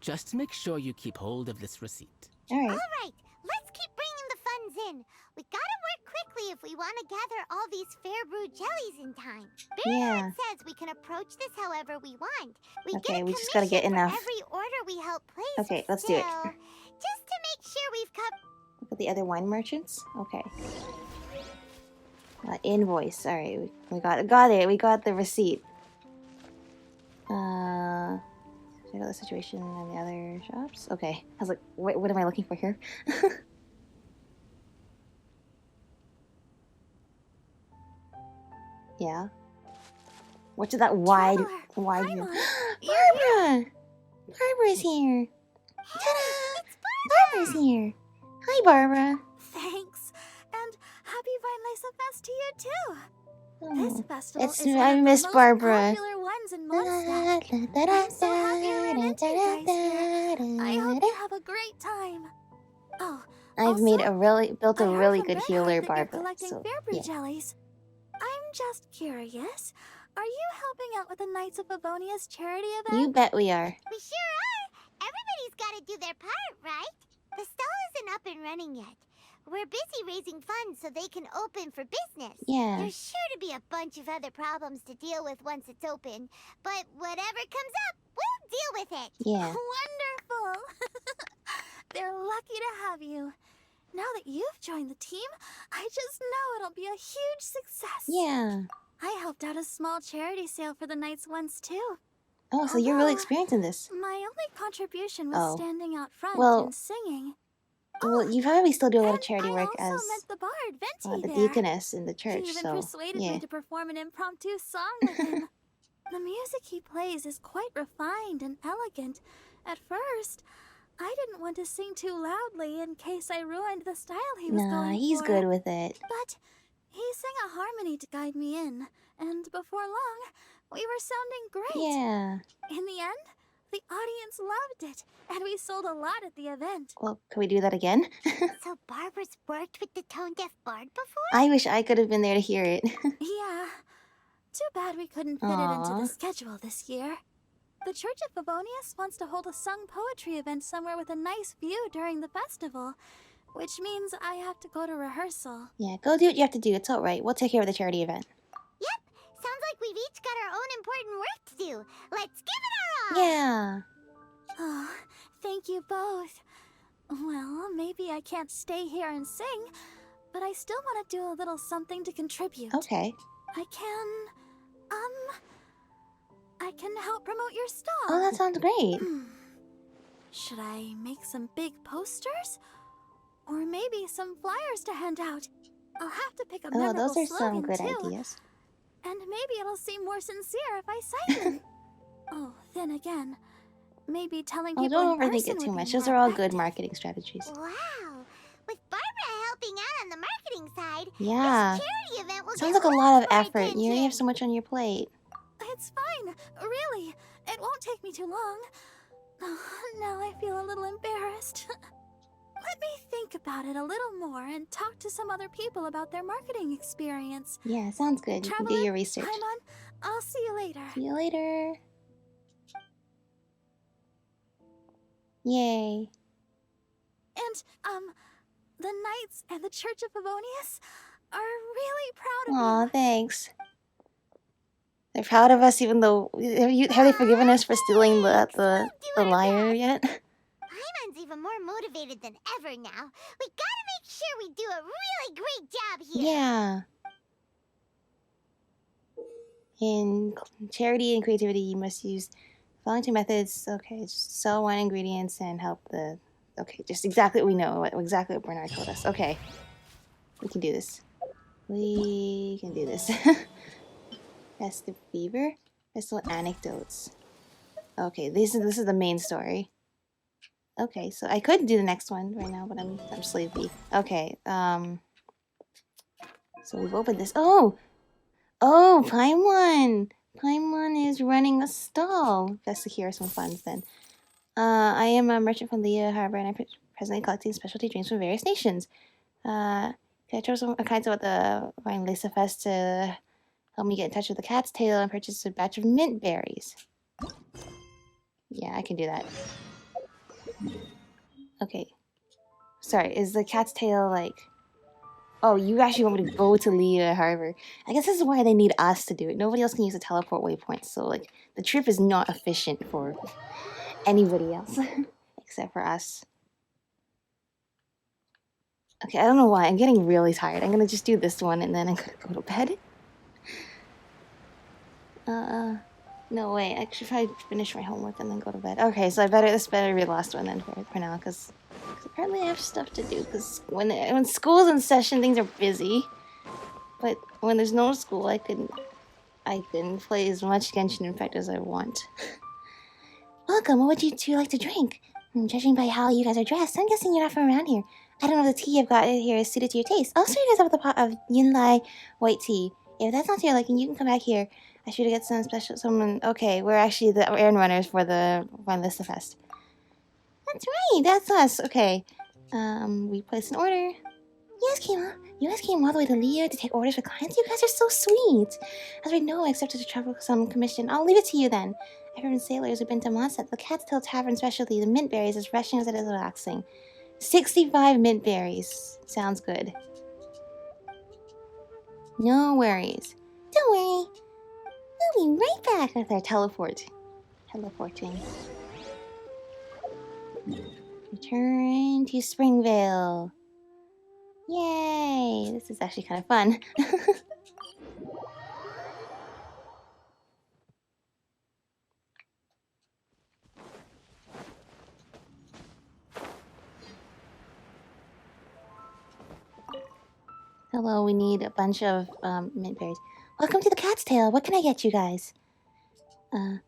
Just make sure you keep hold of this receipt. All right. All right, let's keep bringing the funds in. We gotta work quickly if we want to gather all these fair brew jellies in time. Bernard says we can approach this however we want. We Okay, get a we just gotta get commission enough. for every order we help place. Okay, let's do it. Just to make sure we've covered. Look at the other wine merchants. Okay. Invoice. All right, we got it. We got the receipt. Check out the situation in the other shops. Okay. I was like, what am I looking for here? Yeah. What's that wide view? Barbara! Barbara's here. Ta-da! Barbara's here. Hi, Barbara. Thanks. And happy Weinlesefest to you too. This festival It's is one I of the miss most Barbara. popular ones in Mondstadt. I'm so happy you ran into you guys here. I hope you have a great time. Oh, I've made built a I heard really from good Bernhard healer, that you're Barbara. collecting So fair brew yeah. jellies. I'm just curious. Are you helping out with the Knights of Favonia's charity event? You bet we are. We sure are. Everybody's got to do their part, right? The stall isn't up and running yet. We're busy raising funds so they can open for business. Yeah. There's sure to be a bunch of other problems to deal with once it's open, but whatever comes up, we'll deal with it. Yeah. Wonderful. They're lucky to have you. Now that you've joined the team, I just know it'll be a huge success. Yeah. I helped out a small charity sale for the Knights once too. Oh, so you're really experienced in this. My only contribution was standing out front Well, and singing. Well, you probably still do a lot of charity work I as also met the bard, Venti, the there. deaconess in the church. He even So persuaded yeah. me to perform an impromptu song with him. The music he plays is quite refined and elegant. At first, I didn't want to sing too loudly in case I ruined the style he was going for. Nah, he's good with it. But he sang a harmony to guide me in, and before long, we were sounding great. Yeah. In the end, the audience loved it, and we sold a lot at the event. Well, can we do that again? So Barbara's worked with the tone-deaf bard before? I wish I could have been there to hear it. Yeah. Too bad we couldn't fit it into the schedule this year. The Church of Favonius wants to hold a sung poetry event somewhere with a nice view during the festival, which means I have to go to rehearsal. Yeah, go do what you have to do. It's alright. We'll take care of the charity event. Yep. Sounds like we've each got our own important work to do. Let's give it our all! Yeah. Oh, thank you both. Well, maybe I can't stay here and sing, but I still want to do a little something to contribute. Okay. I can help promote your stall. Oh, that sounds great. Should I make some big posters? Or maybe some flyers to hand out? I'll have to pick a memorable those are some slogan, good too. ideas. And maybe it'll seem more sincere if I cite them. Oh, then again, maybe telling people don't in overthink person it too would much. be Those more are all good effective. marketing strategies. Wow. With Barbara helping out on the marketing side, Yeah. this charity event will Sounds get like a lot of more effort. You already have attention. so much on your plate. It's fine, really. It won't take me too long. Oh, now I feel a little embarrassed. Let me think about it a little more and talk to some other people about their marketing experience. Yeah, sounds good. You can do Traveler, your research. Paimon, I'll see you later. See you later. Yay. And, the Knights and the Church of Favonius are really proud of Aw, you. thanks. They're proud of us even though... Have they forgiven us for stealing the lyre yet? Paimon's even more motivated than ever now. We gotta make sure we do a really great job here. Yeah. In charity and creativity, you must use following two methods. Okay, just sell one ingredients and help the... Okay, just exactly what we know. Exactly what Bernard told us. Okay. We can do this. We can do this. Festive Fever. Festival Anecdotes. Okay, this is the main story. Okay, so I could do the next one right now, but I'm sleepy. Okay, so we've opened this. Oh, Paimon! Paimon is running a stall. Let's secure some funds then. I am a merchant from Lea Harbor, and I'm presently collecting specialty drinks from various nations. Can I throw some kinds about the Weinlesefest to help me get in touch with the cat's tail and purchase a batch of mint berries? Yeah, I can do that. Okay. Sorry, is the cat's tail like... Oh, you actually want me to go to Lea Harbor. I guess this is why they need us to do it. Nobody else can use the teleport waypoints, so like the trip is not efficient for anybody else except for us. Okay, I don't know why. I'm getting really tired. I'm gonna just do this one and then I'm gonna go to bed. No, wait. I should probably finish my homework and then go to bed. Okay, so this better be the last one then for now, because apparently I have stuff to do. Because when school's in session, things are busy. But when there's no school, I can play as much Genshin Impact as I want. Welcome. What would you two like to drink? Judging by how you guys are dressed, I'm guessing you're not from around here. I don't know if the tea I've got here is suited to your taste. I'll serve you guys up with a pot of Yinlai white tea. If that's not to your liking, you can come back here. I should get someone. Okay, we're actually the errand runners for the Weinlesefest. That's right, that's us. Okay, we placed an order. Yes, Kima. You guys came all the way to Lea to take orders for clients. You guys are so sweet. As we know, I accepted a troublesome commission. I'll leave it to you then. I've heard from sailors who've been to Mondstadt, the Cat's Tail Tavern specialty, the mint berries, as refreshing as it is relaxing. 65 mint berries. Sounds good. No worries. Don't worry. We'll be right back with our teleporting. Return to Springvale. Yay! This is actually kind of fun. Hello, we need a bunch of mint berries. Welcome to the Cat's Tail. What can I get you guys? Hello,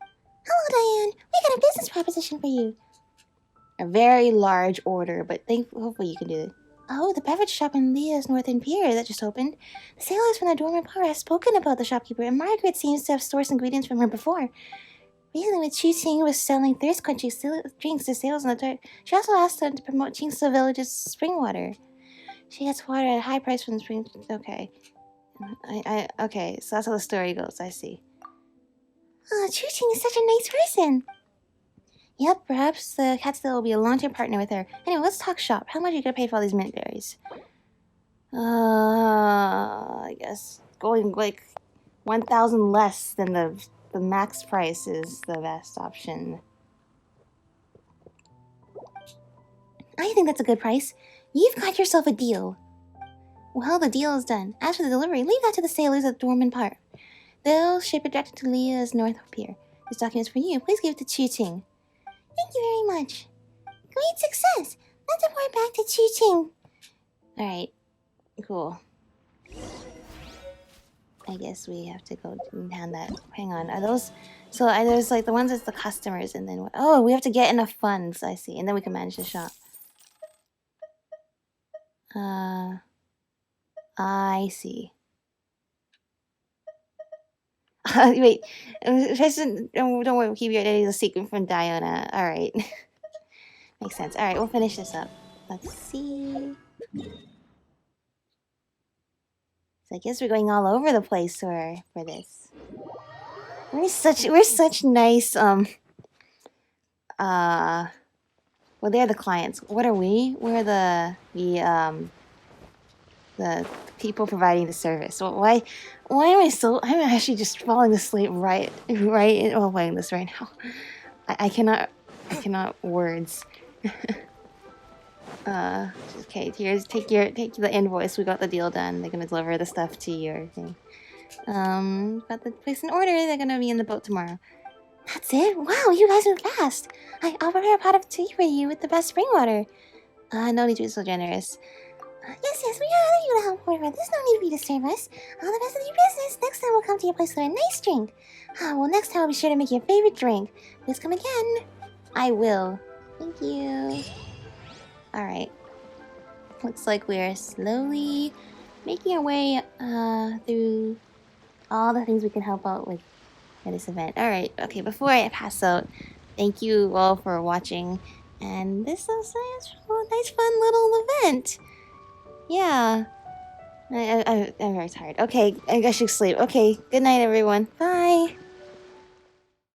Diane. We got a business proposition for you. A very large order, but hopefully you can do it. Oh, the beverage shop in Leah's Northern Pier that just opened. The sailors from the dormant power have spoken about the shopkeeper, and Margaret seems to have sourced ingredients from her before. Recently, when Chu Ting was selling thirst quenching drinks to sailors on the dirt, she also asked them to promote Qingce Village's spring water. She gets water at a high price from the spring. Okay. Okay, so that's how the story goes, I see. Oh, Chu Ting is such a nice person. Yep, perhaps the Catstill will be a long-term partner with her. Anyway, let's talk shop. How much are you gonna pay for all these mint berries? I guess going like 1,000 less than the max price is the best option. I think that's a good price. You've got yourself a deal. Well, the deal is done. As for the delivery, leave that to the sailors at Dorman Park. They'll ship it directly to Leah's North Pier. This document's for you. Please give it to Chu Ting. Thank you very much. Great success! Let's report back to Chu Ting. Alright. Cool. I guess we have to go and hand that. Hang on. Are those... So there's like the ones that's the customers and then... Oh, we have to get enough funds. I see. And then we can manage the shop. I see. Wait. Don't worry. We'll keep your identity a secret from Diana. Alright. Makes sense. Alright, we'll finish this up. Let's see. So I guess we're going all over the place for this. We're such nice well, they're the clients. What are we? We're the people providing the service. Well, why am I so... I'm actually just falling asleep right while playing this right now. I cannot words. Okay, here's take the invoice. We got the deal done. They're gonna deliver the stuff to your thing. Got the place in order. They're gonna be in the boat tomorrow. That's it? Wow, you guys moved fast. I'll prepare a pot of tea for you with the best spring water. No need to be so generous. Yes, we are you to help order. There's no need for you to serve us. All the best of your business. Next time we'll come to your place for a nice drink. Well, next time I'll be sure to make your favorite drink. Please come again. I will. Thank you. Alright. Looks like we're slowly making our way through all the things we can help out with at this event. Alright, okay, before I pass out, thank you all for watching. And this was a nice fun little event. Yeah. I'm very tired. Okay, I should sleep. Okay, good night everyone. Bye.